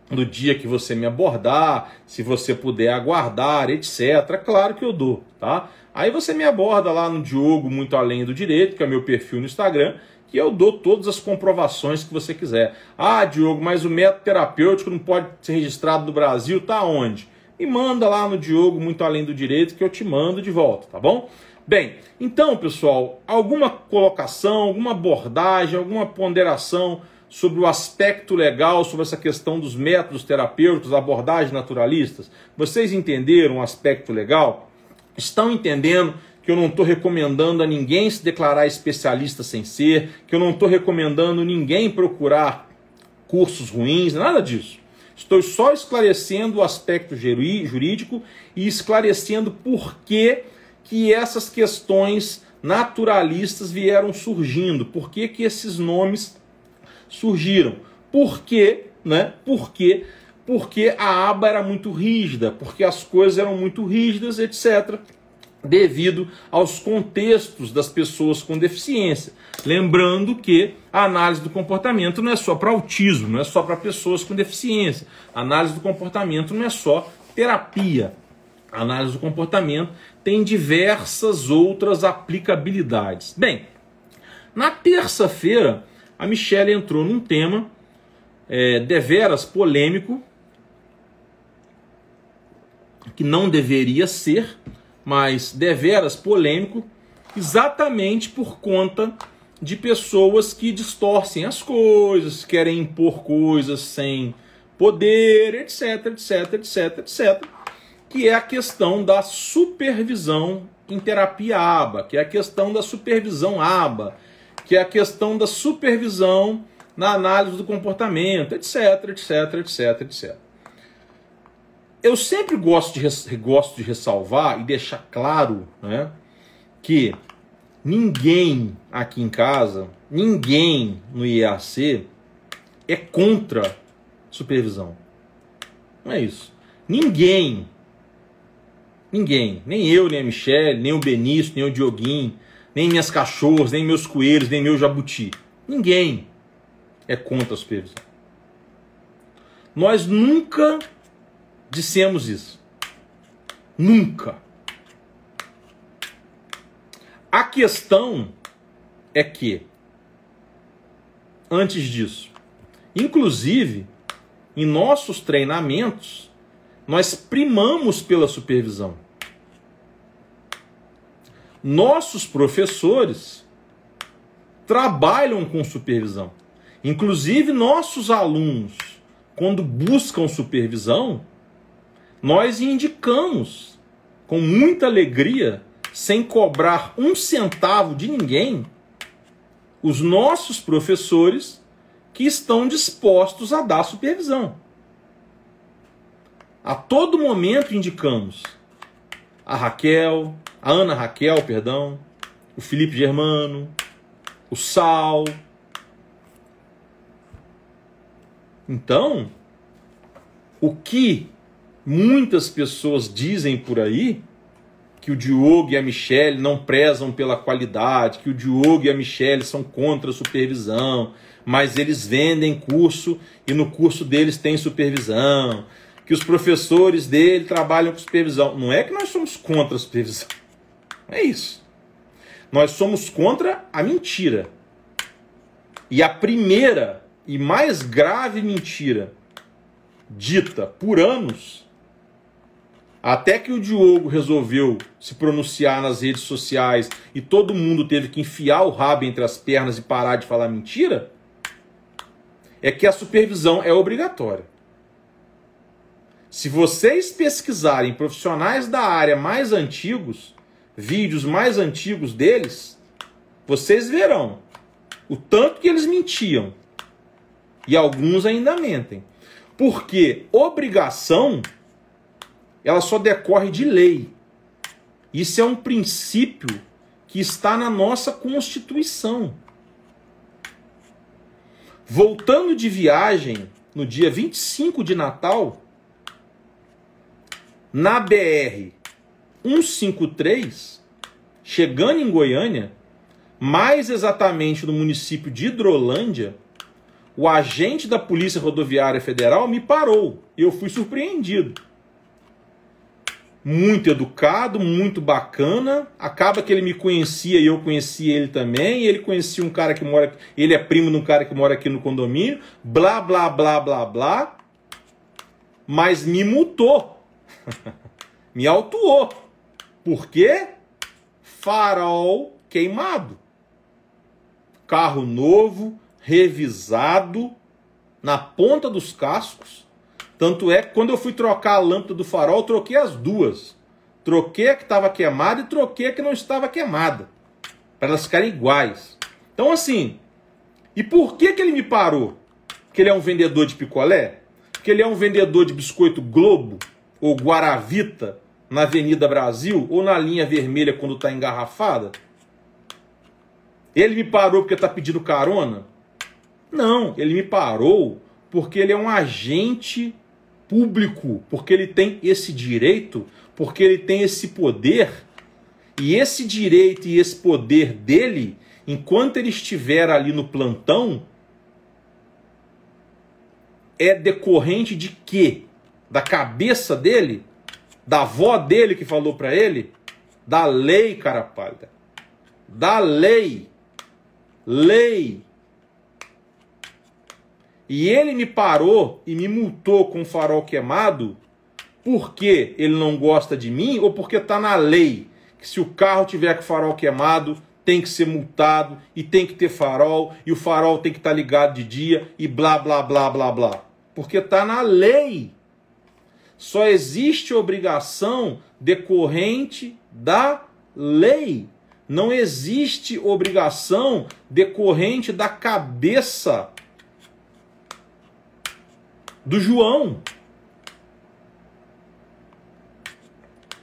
do dia que você me abordar, se você puder aguardar, etc. Claro que eu dou, tá? Aí você me aborda lá no Diogo Muito Além do Direito, que é meu perfil no Instagram, que eu dou todas as comprovações que você quiser. Ah, Diogo, mas o método terapêutico não pode ser registrado no Brasil, tá onde? Me manda lá no Diogo Muito Além do Direito, que eu te mando de volta, tá bom? Bem, então, pessoal, alguma colocação, alguma abordagem, alguma ponderação sobre o aspecto legal, sobre essa questão dos métodos terapêuticos, abordagens naturalistas? Vocês entenderam o aspecto legal? Estão entendendo que eu não estou recomendando a ninguém se declarar especialista sem ser, que eu não estou recomendando ninguém procurar cursos ruins, nada disso. Estou só esclarecendo o aspecto jurídico e esclarecendo por que essas questões naturalistas vieram surgindo, por que esses nomes surgiram. Por quê? Né? Porque a aba era muito rígida, porque as coisas eram muito rígidas, etc., devido aos contextos das pessoas com deficiência. Lembrando que a análise do comportamento não é só para autismo, não é só para pessoas com deficiência. A análise do comportamento não é só terapia. A análise do comportamento tem diversas outras aplicabilidades. Bem, na terça-feira, a Michelle entrou num tema deveras polêmico, que não deveria ser, mas deveras polêmico, exatamente por conta de pessoas que distorcem as coisas, querem impor coisas sem poder, etc, etc, etc, etc, que é a questão da supervisão em terapia ABA, que é a questão da supervisão ABA, que é a questão da supervisão na análise do comportamento, etc, etc, etc, etc. Eu sempre gosto de ressalvar e deixar claro, né, que ninguém aqui em casa, ninguém no IAC é contra supervisão. Não é isso. Ninguém, nem eu, nem a Michelle, nem o Benício, nem o Dioguinho, nem minhas cachorras, nem meus coelhos, nem meu jabuti. Ninguém é contra a supervisão. Nós nunca dissemos isso. Nunca. A questão é que, antes disso, inclusive, em nossos treinamentos, nós primamos pela supervisão. Nossos professores trabalham com supervisão. Inclusive, nossos alunos, quando buscam supervisão, nós indicamos com muita alegria, sem cobrar um centavo de ninguém, os nossos professores que estão dispostos a dar supervisão. A todo momento indicamos a Ana Raquel, perdão, o Felipe Germano, o Sal. Então, o que muitas pessoas dizem por aí, que o Diogo e a Michelle não prezam pela qualidade, que o Diogo e a Michelle são contra a supervisão, mas eles vendem curso e no curso deles tem supervisão, que os professores dele trabalham com supervisão. Não é que nós somos contra a supervisão. É isso. Nós somos contra a mentira. E a primeira e mais grave mentira dita por anos, até que o Diogo resolveu se pronunciar nas redes sociais e todo mundo teve que enfiar o rabo entre as pernas e parar de falar mentira, é que a supervisão é obrigatória. Se vocês pesquisarem profissionais da área mais antigos, vídeos mais antigos deles, vocês verão o tanto que eles mentiam. E alguns ainda mentem. Porque obrigação, ela só decorre de lei. Isso é um princípio que está na nossa Constituição. Voltando de viagem, no dia 25 de Natal, na BR 153, chegando em Goiânia, mais exatamente no município de Hidrolândia, o agente da Polícia Rodoviária Federal me parou e eu fui surpreendido. Muito educado, muito bacana. Acaba que ele me conhecia e eu conhecia ele também. Ele conhecia um cara que mora... Ele é primo de um cara que mora aqui no condomínio. Blá, blá, blá, blá, blá. Mas me multou. Me autuou. Por quê? Farol queimado. Carro novo, revisado, na ponta dos cascos. Tanto é que quando eu fui trocar a lâmpada do farol, eu troquei as duas. Troquei a que estava queimada e troquei a que não estava queimada. Para elas ficarem iguais. Então assim, e por que ele me parou? Porque ele é um vendedor de picolé? Porque ele é um vendedor de biscoito Globo ou Guaravita na Avenida Brasil ou na linha vermelha quando está engarrafada? Ele me parou porque está pedindo carona? Não, ele me parou porque ele é um agente público, porque ele tem esse direito, porque ele tem esse poder, e esse direito e esse poder dele, enquanto ele estiver ali no plantão, é decorrente de quê? Da cabeça dele? Da avó dele que falou para ele? Da lei, cara pálida. Da lei. Lei. E ele me parou e me multou com o farol queimado porque ele não gosta de mim ou porque está na lei que se o carro tiver com o farol queimado tem que ser multado e tem que ter farol e o farol tem que estar ligado de dia e blá, blá, blá, blá, blá. Porque está na lei. Só existe obrigação decorrente da lei. Não existe obrigação decorrente da cabeça do João.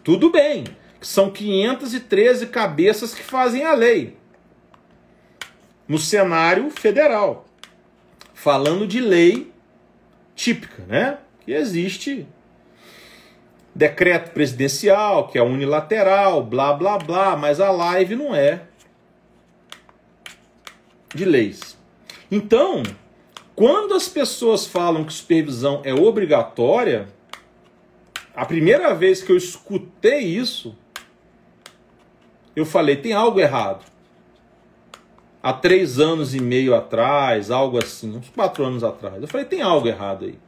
Tudo bem, são 513 cabeças que fazem a lei. No cenário federal. Falando de lei típica, né? Que existe decreto presidencial, que é unilateral, blá, blá, blá, mas a live não é de leis. Então, quando as pessoas falam que supervisão é obrigatória, a primeira vez que eu escutei isso, eu falei, tem algo errado. Há 3 anos e meio atrás, algo assim, uns 4 anos atrás. Eu falei, tem algo errado aí.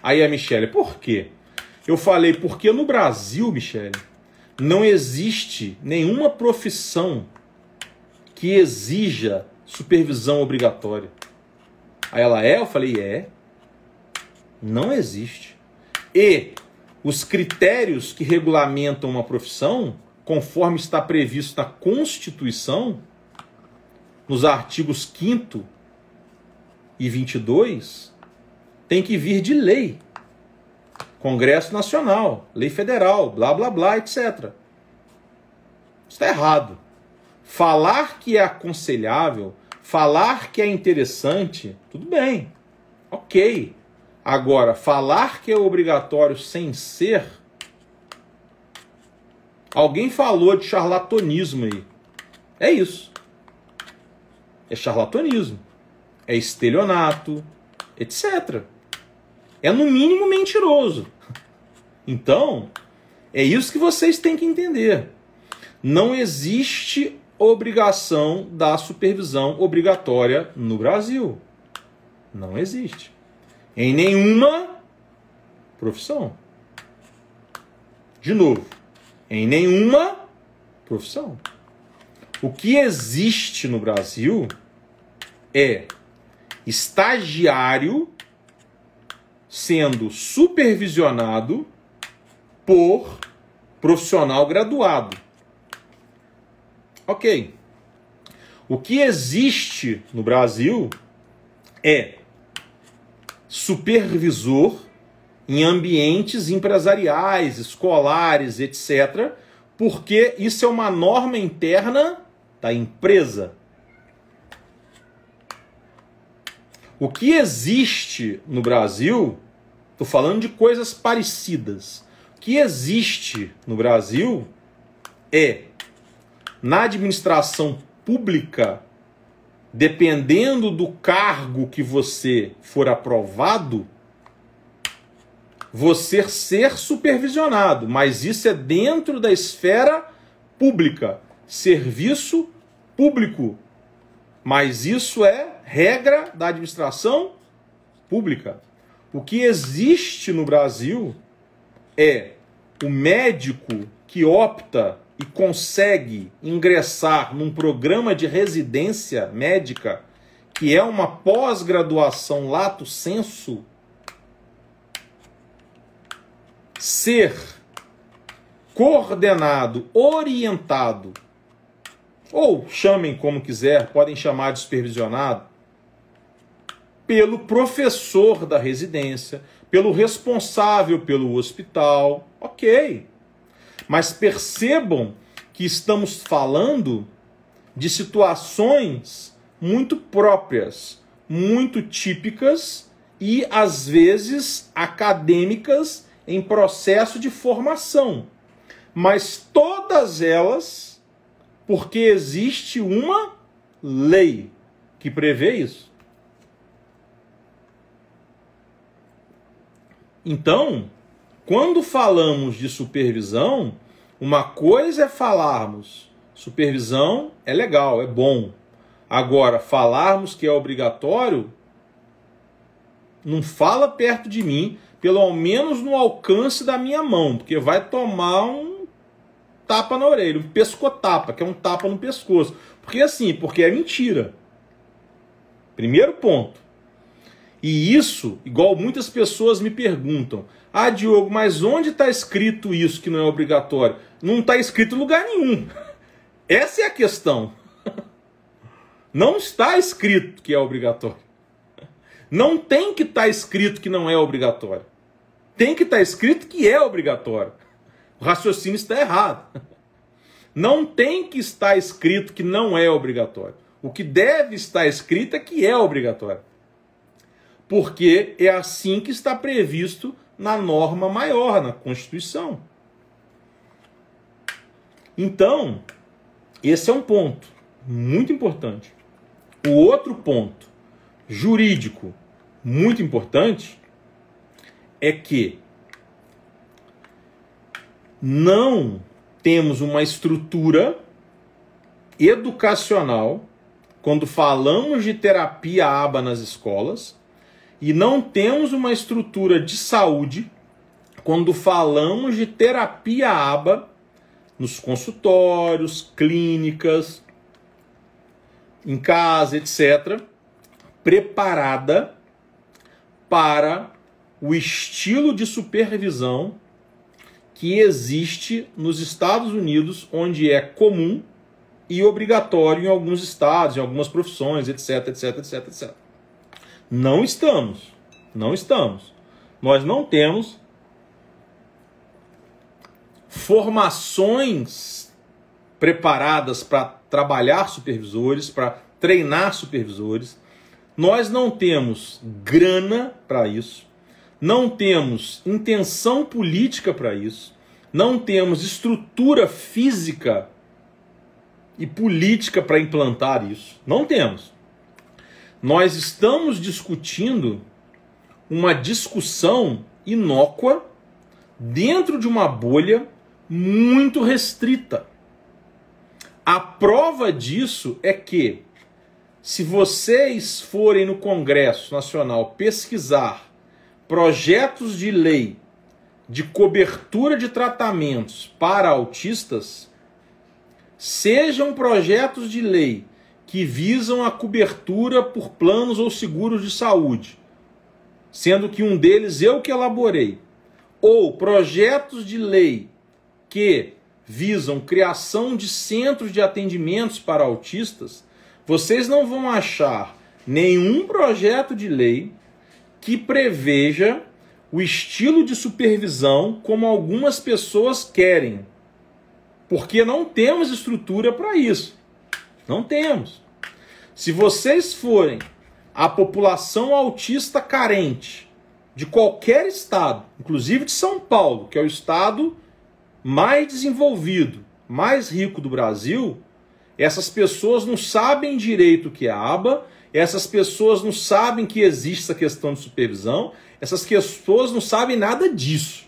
Aí a Michele, por quê? Eu falei, porque no Brasil, Michele, não existe nenhuma profissão que exija supervisão obrigatória. Aí ela, eu falei, não existe. E os critérios que regulamentam uma profissão, conforme está previsto na Constituição, nos artigos 5º e 22, tem que vir de lei. Congresso Nacional, lei federal, blá, blá, blá, etc. Isso está errado. Falar que é aconselhável, falar que é interessante, tudo bem, ok. Agora, falar que é obrigatório sem ser... Alguém falou de charlatanismo aí. É isso. É charlatanismo. É estelionato, etc. É no mínimo mentiroso. Então, é isso que vocês têm que entender. Não existe obrigação da supervisão obrigatória no Brasil. Não existe. Em nenhuma profissão. De novo, em nenhuma profissão. O que existe no Brasil é estagiário sendo supervisionado por profissional graduado. Ok. O que existe no Brasil é supervisor em ambientes empresariais, escolares, etc., porque isso é uma norma interna da empresa. O que existe no Brasil, estou falando de coisas parecidas, o que existe no Brasil é, na administração pública, dependendo do cargo que você for aprovado, você ser supervisionado, mas isso é dentro da esfera pública, serviço público, mas isso é regra da administração pública. O que existe no Brasil é o médico que opta e consegue ingressar num programa de residência médica, que é uma pós-graduação lato sensu, ser coordenado, orientado, ou chamem como quiser, podem chamar de supervisionado, pelo professor da residência, pelo responsável pelo hospital, ok. Mas percebam que estamos falando de situações muito próprias, muito típicas e, às vezes, acadêmicas em processo de formação. Mas todas elas, porque existe uma lei que prevê isso. Então, quando falamos de supervisão, uma coisa é falarmos supervisão é legal, é bom. Agora, falarmos que é obrigatório, não fala perto de mim, pelo menos no alcance da minha mão, porque vai tomar um tapa na orelha, um pescotapa, que é um tapa no pescoço. Porque é mentira. Primeiro ponto. E isso, igual muitas pessoas me perguntam, Diogo, mas onde está escrito isso que não é obrigatório? Não está escrito em lugar nenhum. Essa é a questão. Não está escrito que é obrigatório. Não tem que estar escrito que não é obrigatório. Tem que estar escrito que é obrigatório. O raciocínio está errado. Não tem que estar escrito que não é obrigatório. O que deve estar escrito é que é obrigatório. Porque é assim que está previsto na norma maior, na Constituição. Então, esse é um ponto muito importante. O outro ponto jurídico muito importante é que não temos uma estrutura educacional quando falamos de terapia ABA nas escolas e não temos uma estrutura de saúde quando falamos de terapia ABA nos consultórios, clínicas, em casa, etc., preparada para o estilo de supervisão que existe nos Estados Unidos, onde é comum e obrigatório em alguns estados, em algumas profissões, etc, etc, etc, etc. Não estamos. Nós não temos formações preparadas para trabalhar supervisores, para treinar supervisores. Nós não temos grana para isso. Não temos intenção política para isso. Não temos estrutura física e política para implantar isso. Não temos. Nós estamos discutindo uma discussão inócua dentro de uma bolha muito restrita. A prova disso é que, se vocês forem no Congresso Nacional pesquisar projetos de lei de cobertura de tratamentos para autistas, sejam projetos de lei que visam a cobertura por planos ou seguros de saúde, sendo que um deles eu que elaborei, ou projetos de lei que visam criação de centros de atendimentos para autistas, vocês não vão achar nenhum projeto de lei que preveja o estilo de supervisão como algumas pessoas querem. Porque não temos estrutura para isso. Não temos. Se vocês forem a população autista carente de qualquer estado, inclusive de São Paulo, que é o estado mais desenvolvido, mais rico do Brasil, essas pessoas não sabem direito o que é ABA, essas pessoas não sabem que existe essa questão de supervisão, essas pessoas não sabem nada disso.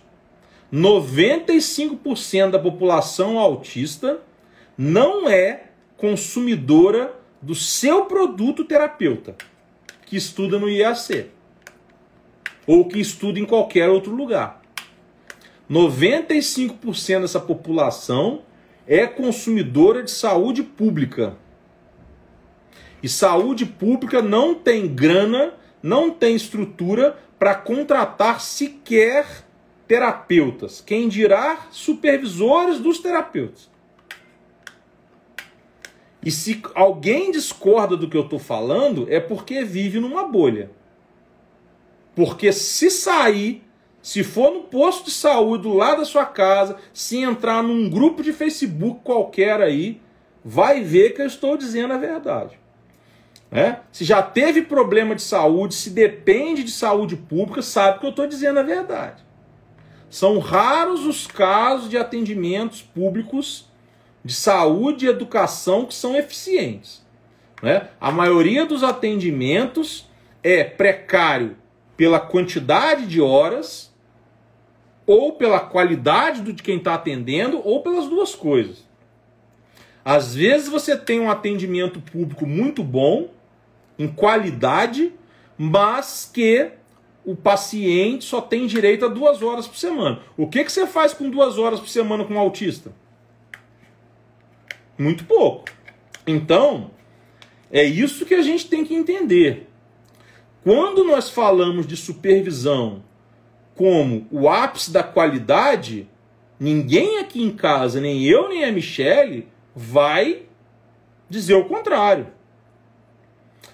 95% da população autista não é consumidora do seu produto terapeuta, que estuda no IAC, ou que estuda em qualquer outro lugar. 95% dessa população é consumidora de saúde pública. E saúde pública não tem grana, não tem estrutura para contratar sequer terapeutas. Quem dirá supervisores dos terapeutas. E se alguém discorda do que eu estou falando, é porque vive numa bolha. Porque se sair, se for no posto de saúde do lado da sua casa, se entrar num grupo de Facebook qualquer aí, vai ver que eu estou dizendo a verdade. Se já teve problema de saúde, se depende de saúde pública, sabe que eu estou dizendo a verdade. São raros os casos de atendimentos públicos de saúde e educação que são eficientes. A maioria dos atendimentos é precário pela quantidade de horas, ou pela qualidade de quem está atendendo, ou pelas duas coisas. Às vezes você tem um atendimento público muito bom, em qualidade, mas que o paciente só tem direito a 2 horas por semana. O que você faz com 2 horas por semana com um autista? Muito pouco. Então, é isso que a gente tem que entender. Quando nós falamos de supervisão como o ápice da qualidade, ninguém aqui em casa, nem eu nem a Michele, vai dizer o contrário.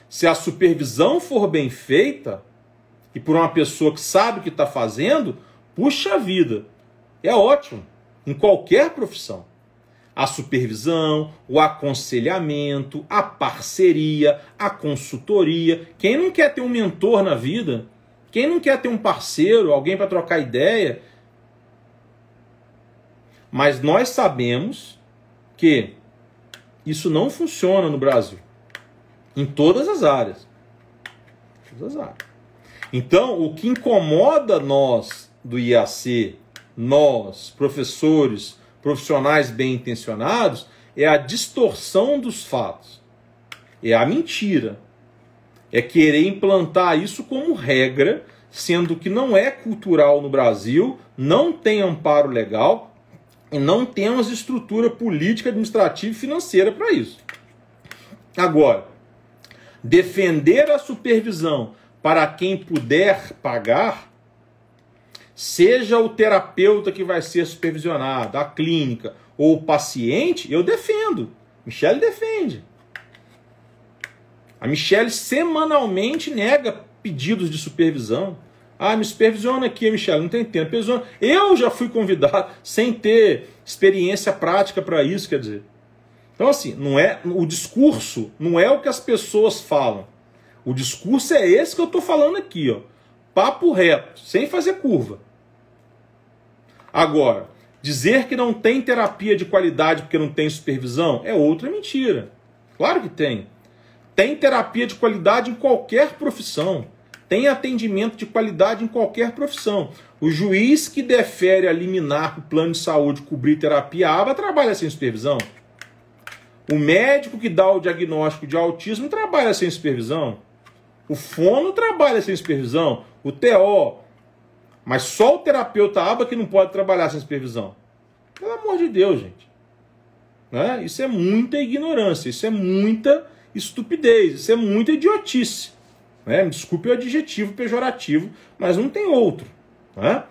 Se a supervisão for bem feita, e por uma pessoa que sabe o que está fazendo, puxa vida, é ótimo, em qualquer profissão. A supervisão, o aconselhamento, a parceria, a consultoria. Quem não quer ter um mentor na vida? Quem não quer ter um parceiro, alguém para trocar ideia? Mas nós sabemos que isso não funciona no Brasil. Em todas as áreas. Todas as áreas. Então, o que incomoda nós do IAC, nós, professores, profissionais bem-intencionados, é a distorção dos fatos. É a mentira. É querer implantar isso como regra, sendo que não é cultural no Brasil, não tem amparo legal e não temos estrutura política, administrativa e financeira para isso. Agora, defender a supervisão para quem puder pagar, seja o terapeuta que vai ser supervisionado, a clínica ou o paciente, eu defendo. Michele defende. A Michele semanalmente nega pedidos de supervisão. Ah, me supervisiona aqui, Michele, não tem tempo. Eu já fui convidado sem ter experiência prática para isso, quer dizer. Então, assim, não é, o discurso não é o que as pessoas falam. O discurso é esse que eu estou falando aqui, ó. Papo reto, sem fazer curva. Agora, dizer que não tem terapia de qualidade porque não tem supervisão é outra mentira. Claro que tem. Tem terapia de qualidade em qualquer profissão. Tem atendimento de qualidade em qualquer profissão. O juiz que defere a liminar para o plano de saúde cobrir terapia ABA trabalha sem supervisão. O médico que dá o diagnóstico de autismo trabalha sem supervisão. O fono trabalha sem supervisão. O TO. Mas só o terapeuta ABA que não pode trabalhar sem supervisão. Pelo amor de Deus, gente. Né? Isso é muita ignorância. Isso é muita estupidez. Isso é muita idiotice. Né? Me desculpe o adjetivo pejorativo, mas não tem outro. Né?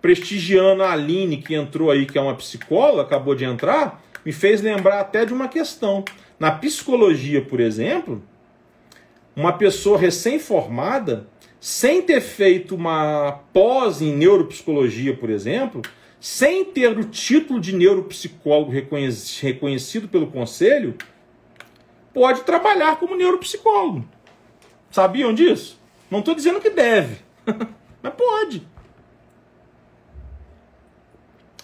Prestigiando a Aline, que entrou aí, que é uma psicóloga, acabou de entrar, me fez lembrar até de uma questão. Na psicologia, por exemplo, uma pessoa recém-formada, sem ter feito uma pós em neuropsicologia, por exemplo, sem ter o título de neuropsicólogo reconhecido pelo conselho, pode trabalhar como neuropsicólogo. Sabiam disso? Não estou dizendo que deve, mas pode.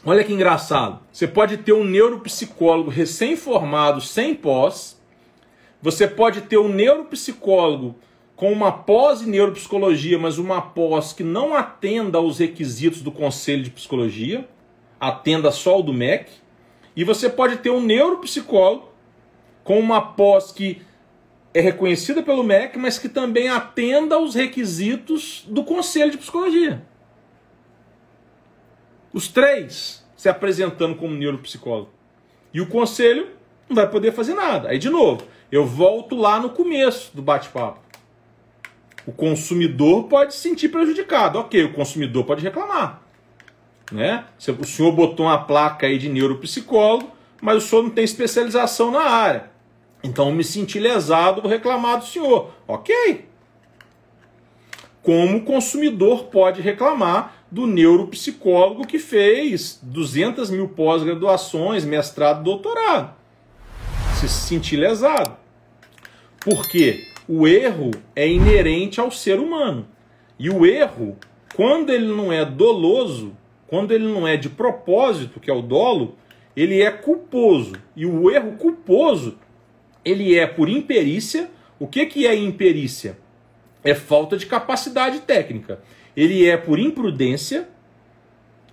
Olha que engraçado. Você pode ter um neuropsicólogo recém-formado, sem pós. Você pode ter um neuropsicólogo com uma pós em neuropsicologia, mas uma pós que não atenda aos requisitos do Conselho de Psicologia, atenda só o do MEC. E você pode ter um neuropsicólogo com uma pós que é reconhecida pelo MEC, mas que também atenda aos requisitos do Conselho de Psicologia. Os três se apresentando como neuropsicólogo. E o Conselho não vai poder fazer nada. Aí, de novo, eu volto lá no começo do bate-papo. O consumidor pode se sentir prejudicado. Ok, o consumidor pode reclamar. Né? O senhor botou uma placa aí de neuropsicólogo, mas o senhor não tem especialização na área. Então eu me senti lesado, vou reclamar do senhor. Ok. Como o consumidor pode reclamar do neuropsicólogo que fez 200 mil pós-graduações, mestrado, doutorado. Se sentir lesado. Por quê? O erro é inerente ao ser humano. E o erro, quando ele não é doloso, quando ele não é de propósito, que é o dolo, ele é culposo. E o erro culposo, ele é por imperícia. O que é imperícia? É falta de capacidade técnica. Ele é por imprudência,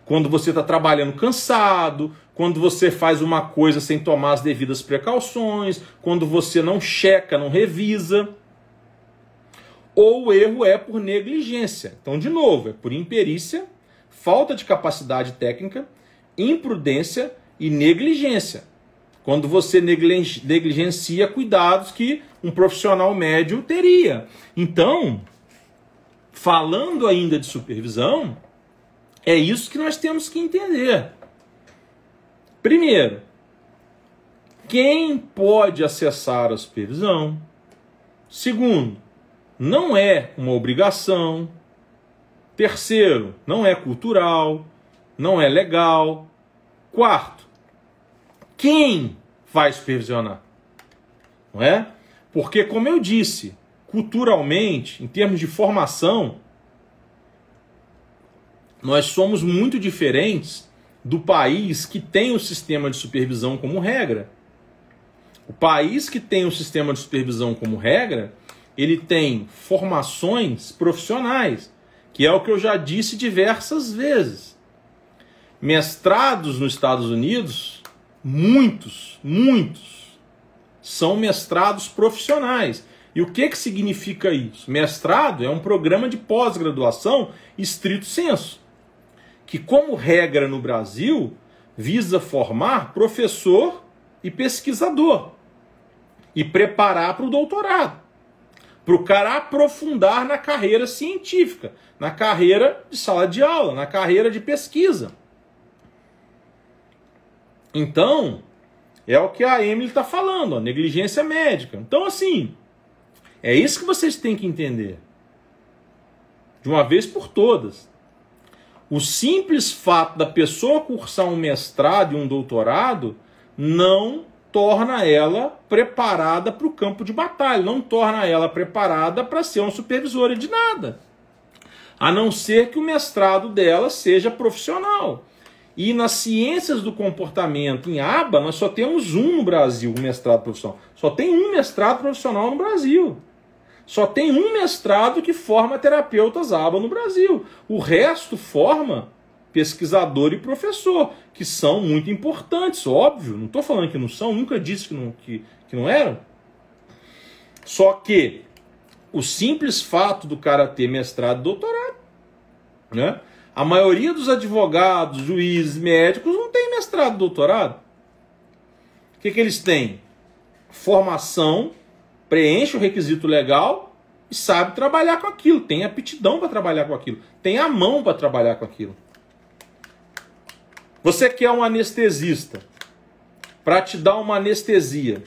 quando você está trabalhando cansado, quando você faz uma coisa sem tomar as devidas precauções, quando você não checa, não revisa. Ou o erro é por negligência. Então, de novo, é por imperícia, falta de capacidade técnica, imprudência e negligência. Quando você negligencia cuidados que um profissional médio teria. Então, falando ainda de supervisão, é isso que nós temos que entender. Primeiro, quem pode acessar a supervisão? Segundo, não é uma obrigação. Terceiro, não é cultural, não é legal. Quarto, quem vai supervisionar? Não é? Porque, como eu disse, culturalmente, em termos de formação, nós somos muito diferentes do país que tem o sistema de supervisão como regra. O país que tem o sistema de supervisão como regra, ele tem formações profissionais, que é o que eu já disse diversas vezes. Mestrados nos Estados Unidos, muitos, são mestrados profissionais. E o que significa isso? Mestrado é um programa de pós-graduação estrito sensu, que, como regra no Brasil, visa formar professor e pesquisador e preparar para o doutorado, para o cara aprofundar na carreira científica, na carreira de sala de aula, na carreira de pesquisa. Então, é o que a Emily está falando, ó, negligência médica. Então, assim, é isso que vocês têm que entender, de uma vez por todas. O simples fato da pessoa cursar um mestrado e um doutorado não torna ela preparada para o campo de batalha, não torna ela preparada para ser uma supervisora de nada, a não ser que o mestrado dela seja profissional. E nas ciências do comportamento, em aba, nós só temos um no Brasil, um mestrado profissional. Só tem um mestrado profissional no Brasil. Só tem um mestrado que forma terapeutas aba no Brasil. O resto forma pesquisador e professor, que são muito importantes, óbvio. Não estou falando que não são, nunca disse que não eram. Só que o simples fato do cara ter mestrado e doutorado, né? A maioria dos advogados, juízes, médicos não tem mestrado e doutorado. O que eles têm? Formação, preenche o requisito legal e sabe trabalhar com aquilo. Tem aptidão para trabalhar com aquilo. Tem a mão para trabalhar com aquilo. Você quer um anestesista para te dar uma anestesia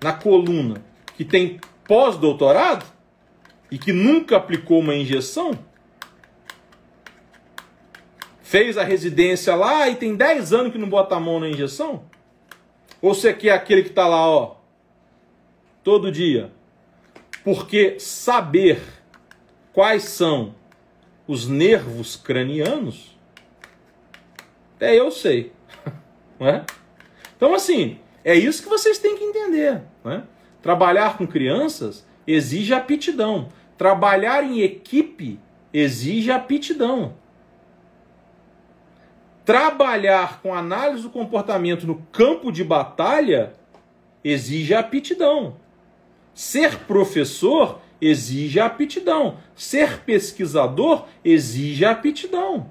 na coluna que tem pós-doutorado e que nunca aplicou uma injeção? Fez a residência lá e tem 10 anos que não bota a mão na injeção? Ou você quer aquele que está lá, ó, todo dia? Porque saber quais são os nervos cranianos, até eu sei. Não é? Então, assim, é isso que vocês têm que entender. Não é? Trabalhar com crianças exige aptidão. Trabalhar em equipe exige aptidão. Trabalhar com análise do comportamento no campo de batalha exige aptidão. Ser professor exige aptidão. Ser pesquisador exige aptidão.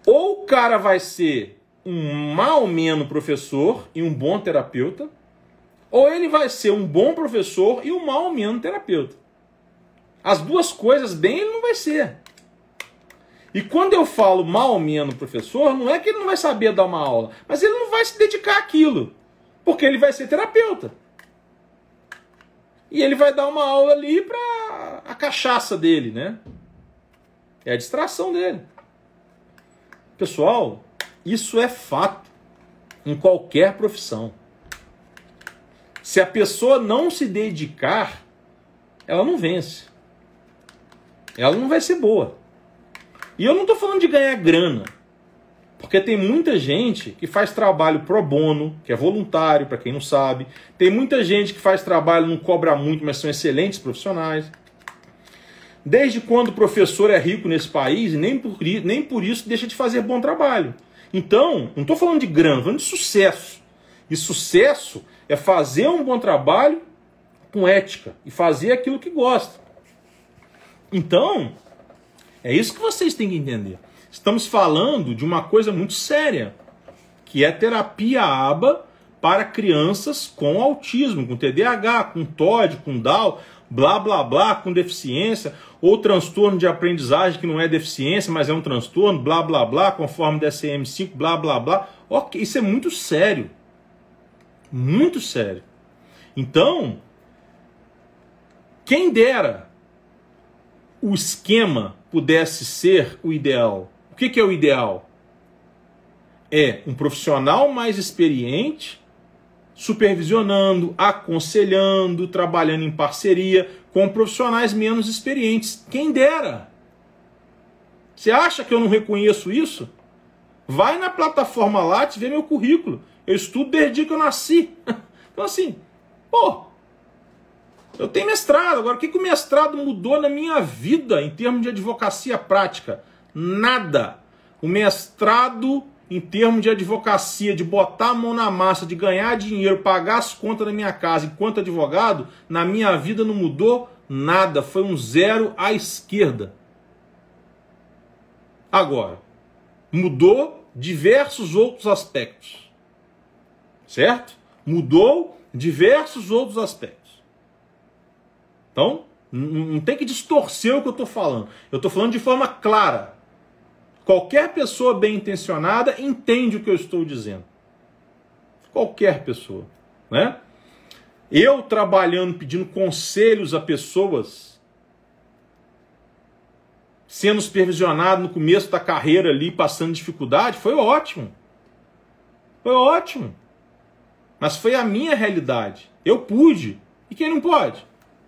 Ou o cara vai ser um mal menos professor e um bom terapeuta, ou ele vai ser um bom professor e um mal menos terapeuta. As duas coisas bem ele não vai ser. E quando eu falo mal menos professor, não é que ele não vai saber dar uma aula, mas ele não vai se dedicar àquilo, porque ele vai ser terapeuta. E ele vai dar uma aula ali para a cachaça dele, né? É a distração dele. Pessoal, isso é fato em qualquer profissão. Se a pessoa não se dedicar, ela não vence. Ela não vai ser boa. E eu não estou falando de ganhar grana, porque tem muita gente que faz trabalho pro bono, que é voluntário, para quem não sabe. Tem muita gente que faz trabalho, não cobra muito, mas são excelentes profissionais. Desde quando o professor é rico nesse país, e nem por isso deixa de fazer bom trabalho. Então, não estou falando de grana, estou falando de sucesso. E sucesso é fazer um bom trabalho com ética e fazer aquilo que gosta. Então, é isso que vocês têm que entender. Estamos falando de uma coisa muito séria, que é terapia aba para crianças com autismo, com TDAH, com TOD, com Down, blá blá blá, com deficiência, ou transtorno de aprendizagem que não é deficiência, mas é um transtorno, blá blá blá, conforme DSM-5, blá blá blá. Ok, isso é muito sério. Muito sério. Então, quem dera o esquema pudesse ser o ideal. O que é o ideal? É um profissional mais experiente supervisionando, aconselhando, trabalhando em parceria com profissionais menos experientes. Quem dera! Você acha que eu não reconheço isso? Vai na plataforma Lattes ver meu currículo. Eu estudo desde o dia que eu nasci. Então assim, pô, eu tenho mestrado. Agora, o que o mestrado mudou na minha vida em termos de advocacia prática? Nada. O mestrado, em termos de advocacia, de botar a mão na massa, de ganhar dinheiro, pagar as contas da minha casa enquanto advogado, na minha vida não mudou nada. Foi um zero à esquerda. Agora, mudou diversos outros aspectos. Certo? Mudou diversos outros aspectos. Então, não tem que distorcer o que eu estou falando. Eu estou falando de forma clara. Qualquer pessoa bem intencionada entende o que eu estou dizendo. Qualquer pessoa, né? Eu trabalhando, pedindo conselhos a pessoas, sendo supervisionado no começo da carreira ali, passando dificuldade, foi ótimo. Foi ótimo. Mas foi a minha realidade. Eu pude. E quem não pode?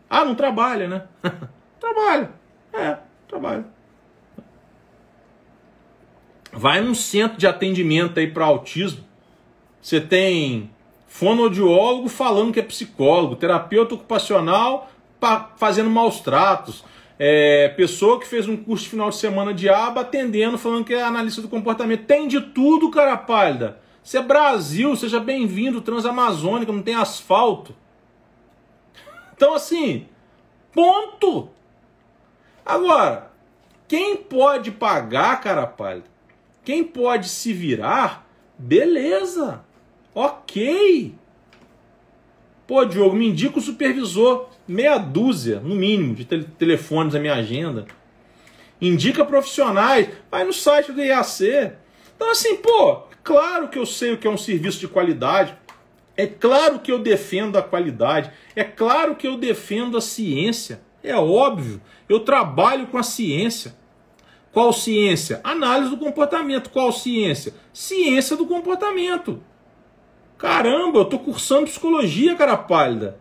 Ah, não trabalha, né? Trabalha. Trabalha. Vai num centro de atendimento aí para autismo. Você tem fonoaudiólogo falando que é psicólogo, terapeuta ocupacional fazendo maus tratos, pessoa que fez um curso de final de semana de aba atendendo, falando que é analista do comportamento. Tem de tudo, cara pálida. Isso é Brasil, seja bem-vindo, Transamazônica, não tem asfalto. Então assim, ponto. Agora, quem pode pagar, cara pálida? Quem pode se virar, beleza, ok. Pô, Diogo, me indica o supervisor, meia dúzia, no mínimo, de telefones na minha agenda. Indica profissionais, vai no site do IAC. Então assim, pô, claro que eu sei o que é um serviço de qualidade, é claro que eu defendo a qualidade, é claro que eu defendo a ciência, é óbvio, eu trabalho com a ciência. Qual ciência? Análise do comportamento. Qual ciência? Ciência do comportamento. Caramba, eu tô cursando psicologia, cara pálida.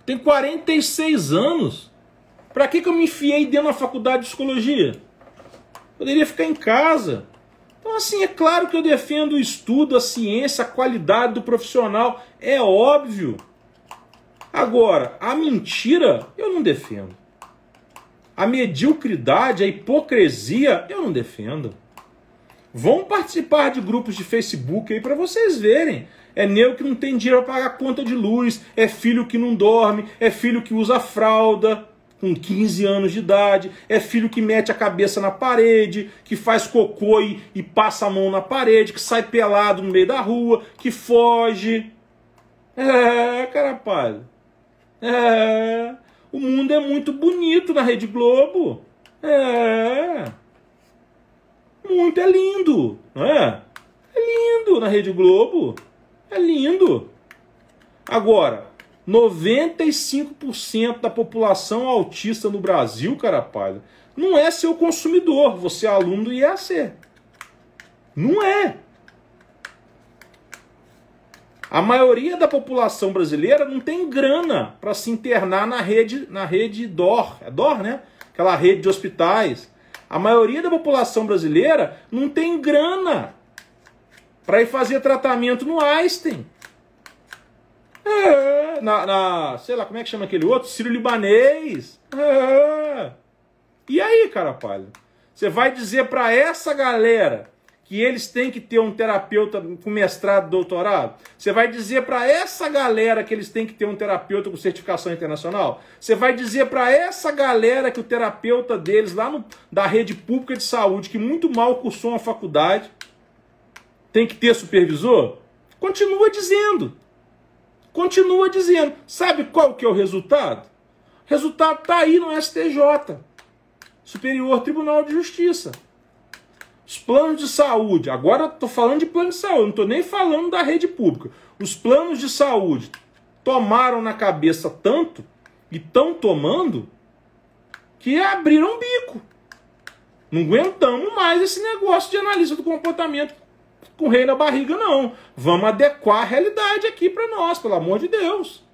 Tenho 46 anos. Pra que eu me enfiei dentro da faculdade de psicologia? Poderia ficar em casa. Então assim, é claro que eu defendo o estudo, a ciência, a qualidade do profissional. É óbvio. Agora, a mentira eu não defendo. A mediocridade, a hipocrisia, eu não defendo. Vão participar de grupos de Facebook aí para vocês verem. É nego que não tem dinheiro para pagar conta de luz, é filho que não dorme, é filho que usa fralda com 15 anos de idade, é filho que mete a cabeça na parede, que faz cocô e passa a mão na parede, que sai pelado no meio da rua, que foge. Cara pálida. O mundo é muito bonito na Rede Globo. Muito, é lindo, não é? É lindo na Rede Globo. É lindo. Agora, 95% da população autista no Brasil, cara pálida, não é seu consumidor. Você é aluno do IAC. Não é. A maioria da população brasileira não tem grana para se internar na rede DOR. É DOR, né? Aquela rede de hospitais. A maioria da população brasileira não tem grana para ir fazer tratamento no Einstein. Sei lá, como é que chama aquele outro? Sírio-Libanês. E aí, cara pálida? Você vai dizer para essa galera que eles têm que ter um terapeuta com mestrado, doutorado? Você vai dizer para essa galera que eles têm que ter um terapeuta com certificação internacional? Você vai dizer para essa galera que o terapeuta deles, lá da rede pública de saúde, que muito mal cursou uma faculdade, tem que ter supervisor? Continua dizendo. Continua dizendo. Sabe qual que é o resultado? O resultado está aí no STJ, Superior Tribunal de Justiça. Os planos de saúde, agora estou falando de plano de saúde, não estou nem falando da rede pública. Os planos de saúde tomaram na cabeça tanto, e estão tomando, que abriram o bico. Não aguentamos mais esse negócio de analista do comportamento com o rei na barriga, não. Vamos adequar a realidade aqui para nós, pelo amor de Deus.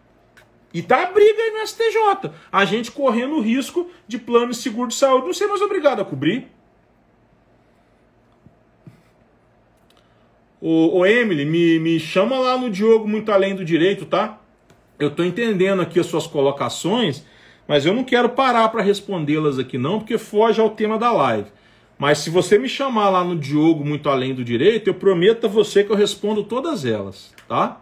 E tá a briga aí no STJ. A gente correndo o risco de plano de seguro de saúde não ser mais obrigado a cobrir. Ô Emily, me chama lá no Diogo Muito Além do Direito, tá? Eu tô entendendo aqui as suas colocações, mas eu não quero parar para respondê-las aqui não, porque foge ao tema da live. Mas se você me chamar lá no Diogo Muito Além do Direito, eu prometo a você que eu respondo todas elas, tá?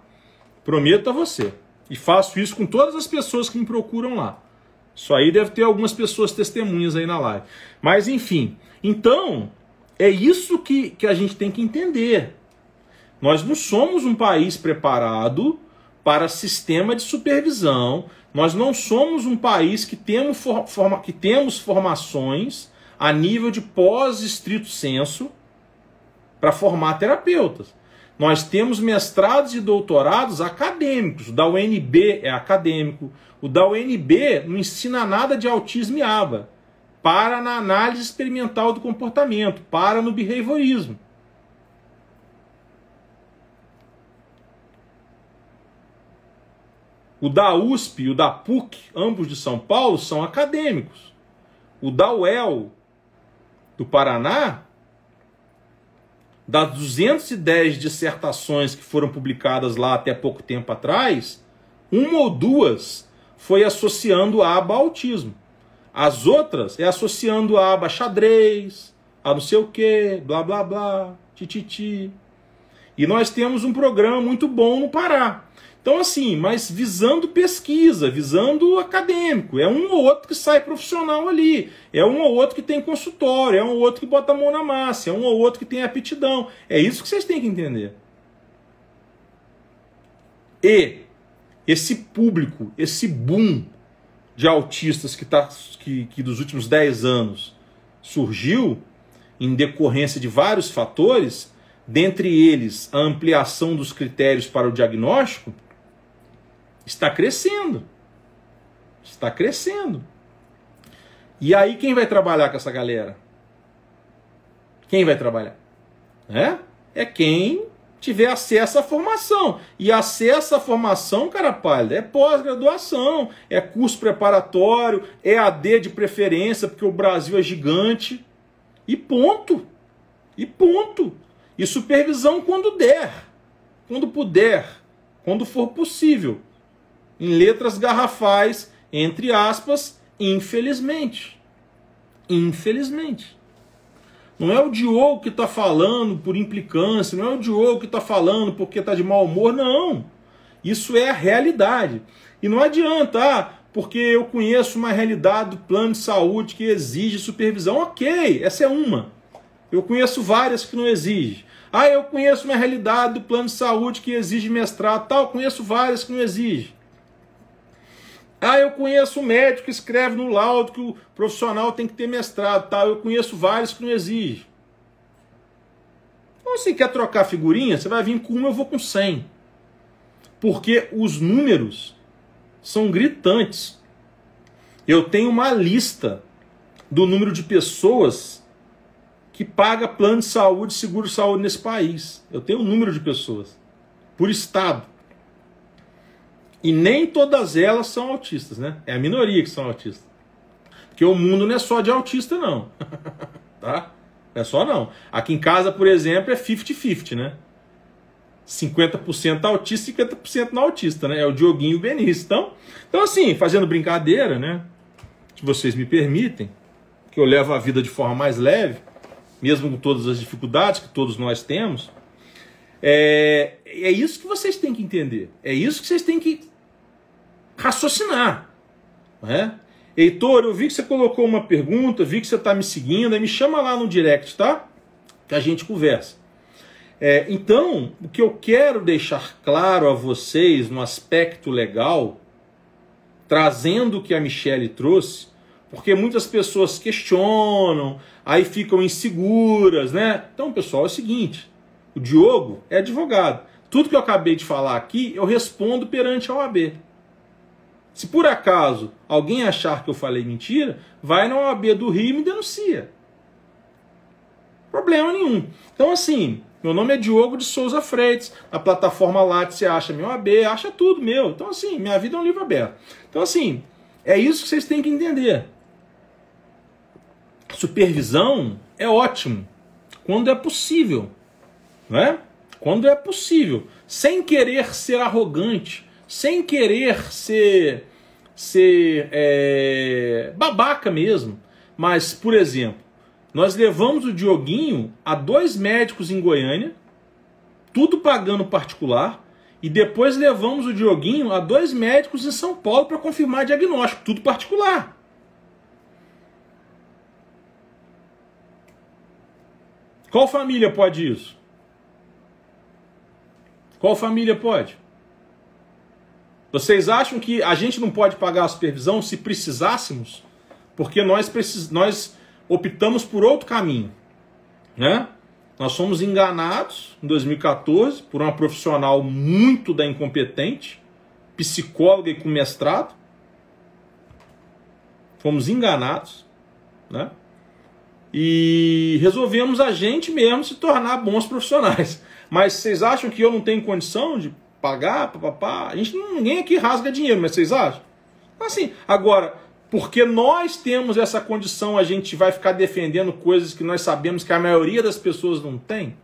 Prometo a você. E faço isso com todas as pessoas que me procuram lá. Isso aí deve ter algumas pessoas testemunhas aí na live. Mas enfim, então, é isso que a gente tem que entender. Nós não somos um país preparado para sistema de supervisão. Nós não somos um país que temos formações a nível de pós-estrito sensu para formar terapeutas. Nós temos mestrados e doutorados acadêmicos. O da UNB é acadêmico. O da UNB não ensina nada de autismo e ABA. Para na análise experimental do comportamento. Para no behaviorismo. O da USP e o da PUC, ambos de São Paulo, são acadêmicos. O da UEL do Paraná, das 210 dissertações que foram publicadas lá até pouco tempo atrás, uma ou duas foi associando a aba autismo. As outras é associando a aba xadrez, a não sei o que, blá blá blá, tititi. E nós temos um programa muito bom no Pará. Então assim, mas visando pesquisa, visando acadêmico. É um ou outro que sai profissional ali. É um ou outro que tem consultório. É um ou outro que bota a mão na massa. É um ou outro que tem aptidão. É isso que vocês têm que entender. E esse público, esse boom de autistas que dos últimos 10 anos surgiu em decorrência de vários fatores, dentre eles a ampliação dos critérios para o diagnóstico, está crescendo. Está crescendo. E aí quem vai trabalhar com essa galera? Quem vai trabalhar? É quem tiver acesso à formação. E acesso à formação, cara pálida, é pós-graduação, é curso preparatório, é AD de preferência, porque o Brasil é gigante. E ponto. E ponto. E supervisão quando der, quando puder, quando for possível. Em letras garrafais, entre aspas, infelizmente. Infelizmente. Não é o Diogo que está falando por implicância, não é o Diogo que está falando porque está de mau humor, não. Isso é a realidade. E não adianta, porque eu conheço uma realidade do plano de saúde que exige supervisão. Ok, essa é uma. Eu conheço várias que não exigem. Eu conheço uma realidade do plano de saúde que exige mestrado, tal. Eu conheço várias que não exigem. Eu conheço um médico que escreve no laudo que o profissional tem que ter mestrado, tal. Eu conheço vários que não exigem. Então, se quer trocar figurinha, você vai vir com uma, eu vou com 100. Porque os números são gritantes. Eu tenho uma lista do número de pessoas que paga plano de saúde, seguro de saúde nesse país. Eu tenho um número de pessoas por estado. E nem todas elas são autistas, né? É a minoria que são autistas. Porque o mundo não é só de autista, não. Tá? Não é só, não. Aqui em casa, por exemplo, é 50-50, né? 50% autista e 50% não autista, né? É o Dioguinho e o Benício. Então, assim, fazendo brincadeira, né? Se vocês me permitem, que eu levo a vida de forma mais leve, mesmo com todas as dificuldades que todos nós temos, é isso que vocês têm que entender. É isso que vocês têm que raciocinar. Né? Heitor, eu vi que você colocou uma pergunta, vi que você está me seguindo, aí me chama lá no direct, tá? Que a gente conversa. Então, o que eu quero deixar claro a vocês no aspecto legal, trazendo o que a Michele trouxe, porque muitas pessoas questionam, aí ficam inseguras, né? Então, pessoal, é o seguinte, o Diogo é advogado. Tudo que eu acabei de falar aqui, eu respondo perante a OAB. Se por acaso alguém achar que eu falei mentira, vai na OAB do Rio e me denuncia. Problema nenhum. Então, assim, Meu nome é Diogo de Souza Freitas. Na plataforma Lattes você acha meu AB, acha tudo meu. Então, assim, minha vida é um livro aberto. Então, assim, é isso que vocês têm que entender. Supervisão é ótimo quando é possível, não é? Quando é possível, sem querer ser arrogante, sem querer ser babaca mesmo. Mas, por exemplo, nós levamos o Dioguinho a 2 médicos em Goiânia, tudo pagando particular, e depois levamos o Dioguinho a 2 médicos em São Paulo para confirmar diagnóstico, tudo particular. Qual família pode isso? Qual família pode? Vocês acham que a gente não pode pagar a supervisão se precisássemos? Porque nós optamos por outro caminho, né? Nós fomos enganados em 2014 por uma profissional muito incompetente, psicóloga e com mestrado. Fomos enganados, né? E resolvemos a gente mesmo se tornar bons profissionais. Mas vocês acham que eu não tenho condição de pagar? Papapá? Ninguém aqui rasga dinheiro, mas vocês acham? Assim, agora, porque nós temos essa condição, a gente vai ficar defendendo coisas que nós sabemos que a maioria das pessoas não tem?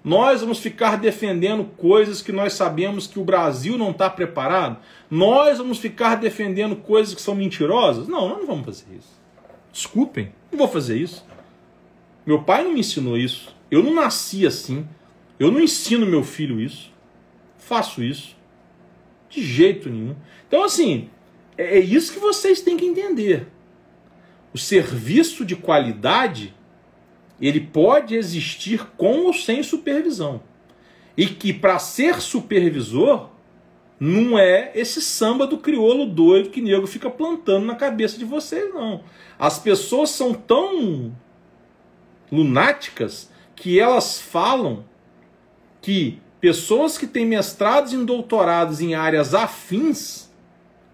Nós vamos ficar defendendo coisas que nós sabemos que o Brasil não está preparado? Nós vamos ficar defendendo coisas que são mentirosas? Não, nós não vamos fazer isso. Desculpem, não vou fazer isso. Meu pai não me ensinou isso. Eu não nasci assim. Eu não ensino meu filho isso. Faço isso. De jeito nenhum. Então, assim, é isso que vocês têm que entender. O serviço de qualidade, ele pode existir com ou sem supervisão. E que para ser supervisor, não é esse samba do crioulo doido que nego fica plantando na cabeça de vocês, não. As pessoas são tão lunáticas que elas falam que pessoas que têm mestrados e doutorados em áreas afins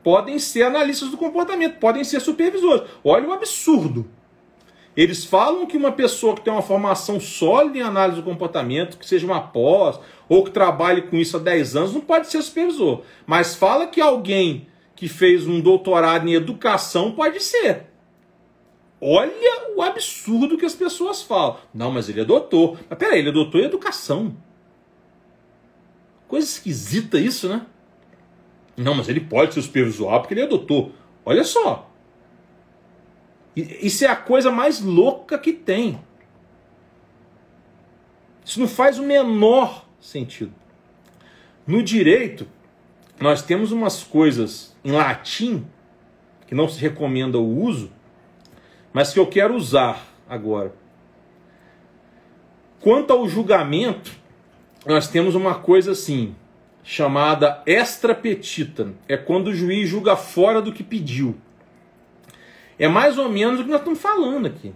podem ser analistas do comportamento, podem ser supervisores. Olha o absurdo. Eles falam que uma pessoa que tem uma formação sólida em análise do comportamento, que seja uma pós, ou que trabalhe com isso há 10 anos, não pode ser supervisor. Mas fala que alguém que fez um doutorado em educação pode ser. Olha o absurdo que as pessoas falam. Não, mas ele é doutor. Mas peraí, ele é doutor em educação. Coisa esquisita isso, né? Não, mas ele pode ser supervisor porque ele é doutor. Olha só. Isso é a coisa mais louca que tem. Isso não faz o menor sentido. No direito, nós temos umas coisas em latim que não se recomenda o uso, mas que eu quero usar agora. Quanto ao julgamento, nós temos uma coisa assim, chamada extra petita. É quando o juiz julga fora do que pediu. É mais ou menos o que nós estamos falando aqui.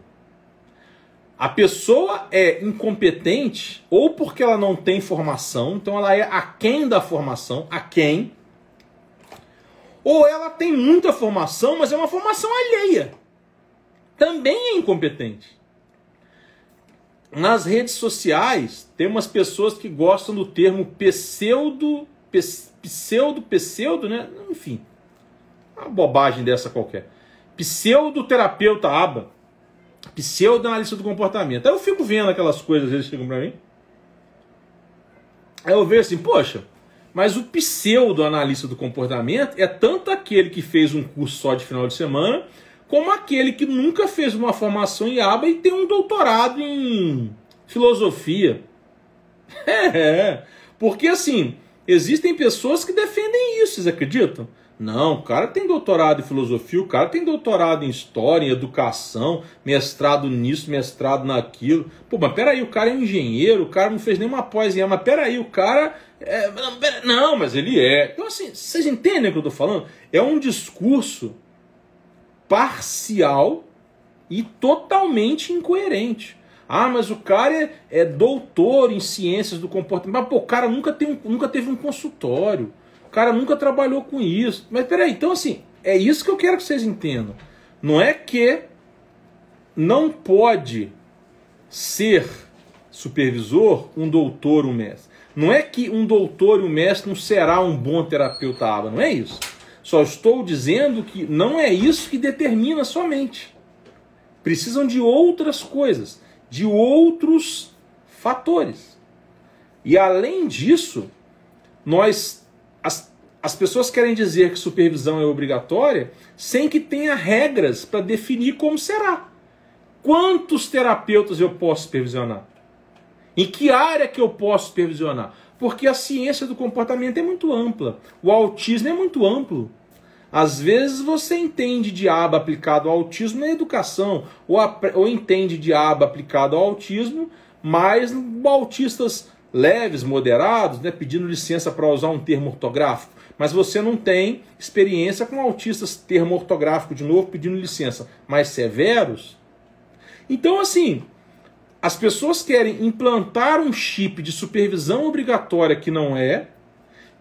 A pessoa é incompetente ou porque ela não tem formação, então ela é aquém da formação, aquém, ou ela tem muita formação, mas é uma formação alheia. Também é incompetente. Nas redes sociais, tem umas pessoas que gostam do termo pseudo, né? Enfim, uma bobagem dessa qualquer. Pseudoterapeuta aba. Pseudo-analista do comportamento. Aí eu fico vendo aquelas coisas, às vezes chegam pra mim. Aí eu vejo assim, poxa, mas o pseudo-analista do comportamento é tanto aquele que fez um curso só de final de semana, como aquele que nunca fez uma formação em aba e tem um doutorado em filosofia. Porque assim, existem pessoas que defendem isso, vocês acreditam? Não, o cara tem doutorado em filosofia, o cara tem doutorado em história, em educação, mestrado nisso, mestrado naquilo. Pô, mas peraí, o cara é engenheiro, o cara não fez nenhuma pós em aba, mas peraí, o cara... Não, mas ele é... Então assim, vocês entendem o que eu tô falando? É um discurso parcial e totalmente incoerente. Ah, mas o cara é doutor em ciências do comportamento. Mas pô, o cara nunca teve um consultório. O cara nunca trabalhou com isso. Mas peraí, então assim, é isso que eu quero que vocês entendam. Não é que não pode ser supervisor um doutor, um mestre. Não é que um doutor e um mestre não será um bom terapeuta ABA, não é isso. Só estou dizendo que não é isso que determina somente. Precisam de outras coisas, de outros fatores. E além disso, as pessoas querem dizer que supervisão é obrigatória sem que tenha regras para definir como será. Quantos terapeutas eu posso supervisionar? Em que área que eu posso supervisionar? Porque a ciência do comportamento é muito ampla. O autismo é muito amplo. Às vezes você entende de ABA aplicado ao autismo na educação, ou entende de ABA aplicado ao autismo, mas autistas leves, moderados, né, pedindo licença para usar um termo ortográfico, mas você não tem experiência com autistas, termo ortográfico de novo, pedindo licença, mais severos. Então, assim, as pessoas querem implantar um chip de supervisão obrigatória que não é,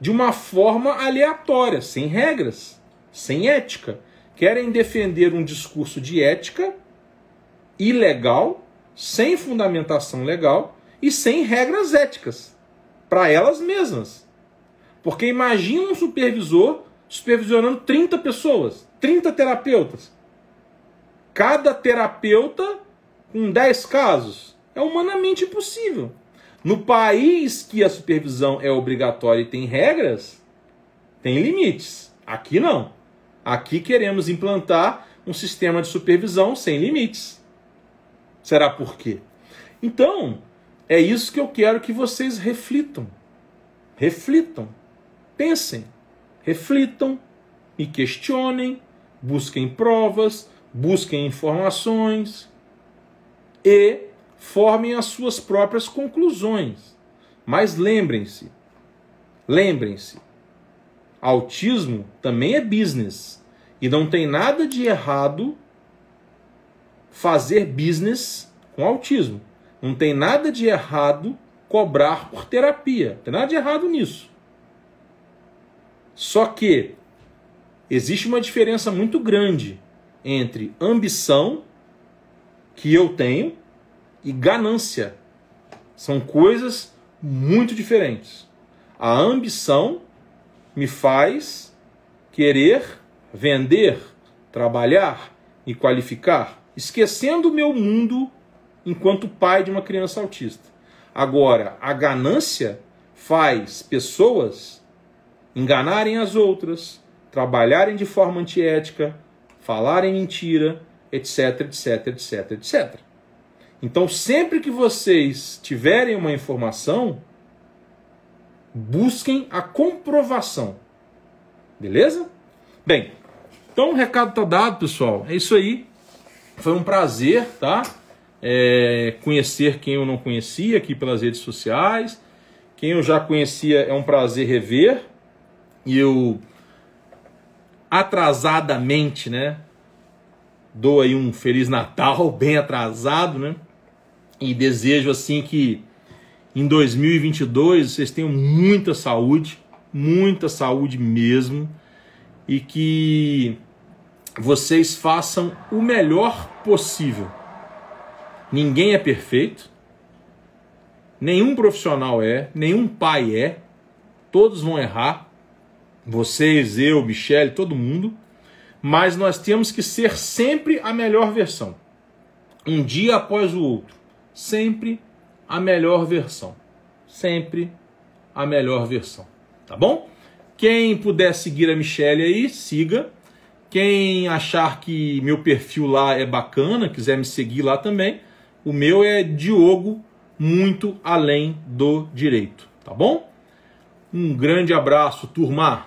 de uma forma aleatória, sem regras, sem ética. Querem defender um discurso de ética ilegal, sem fundamentação legal e sem regras éticas para elas mesmas. Porque imagina um supervisor supervisionando 30 pessoas, 30 terapeutas. Cada terapeuta com 10 casos. É humanamente impossível. No país que a supervisão é obrigatória e tem regras, tem limites. Aqui não. Aqui queremos implantar um sistema de supervisão sem limites. Será por quê? Então, é isso que eu quero que vocês reflitam. Reflitam. Pensem. Reflitam e questionem. Busquem provas. Busquem informações. E formem as suas próprias conclusões. Mas lembrem-se, autismo também é business. E não tem nada de errado fazer business com autismo. Não tem nada de errado cobrar por terapia. Não tem nada de errado nisso. Só que existe uma diferença muito grande entre ambição, que eu tenho, e ganância. São coisas muito diferentes. A ambição me faz querer vender, trabalhar e qualificar, esquecendo o meu mundo enquanto pai de uma criança autista. Agora, a ganância faz pessoas enganarem as outras, trabalharem de forma antiética, falarem mentira, etc, etc, etc, etc. Então, sempre que vocês tiverem uma informação, busquem a comprovação. Beleza? Bem, então o recado está dado, pessoal. É isso aí. Foi um prazer, tá? Conhecer quem eu não conhecia aqui pelas redes sociais. Quem eu já conhecia é um prazer rever. E eu, atrasadamente, né, dou aí um Feliz Natal, bem atrasado, né? E desejo assim que em 2022 vocês tenham muita saúde mesmo, e que vocês façam o melhor possível. Ninguém é perfeito, nenhum profissional é, nenhum pai é, todos vão errar, vocês, eu, Michele, todo mundo, mas nós temos que ser sempre a melhor versão, um dia após o outro, sempre a melhor versão, sempre a melhor versão, tá bom? Quem puder seguir a Michele aí, siga. Quem achar que meu perfil lá é bacana, quiser me seguir lá também, o meu é Diogo Muito Além do Direito, tá bom? Um grande abraço, turma!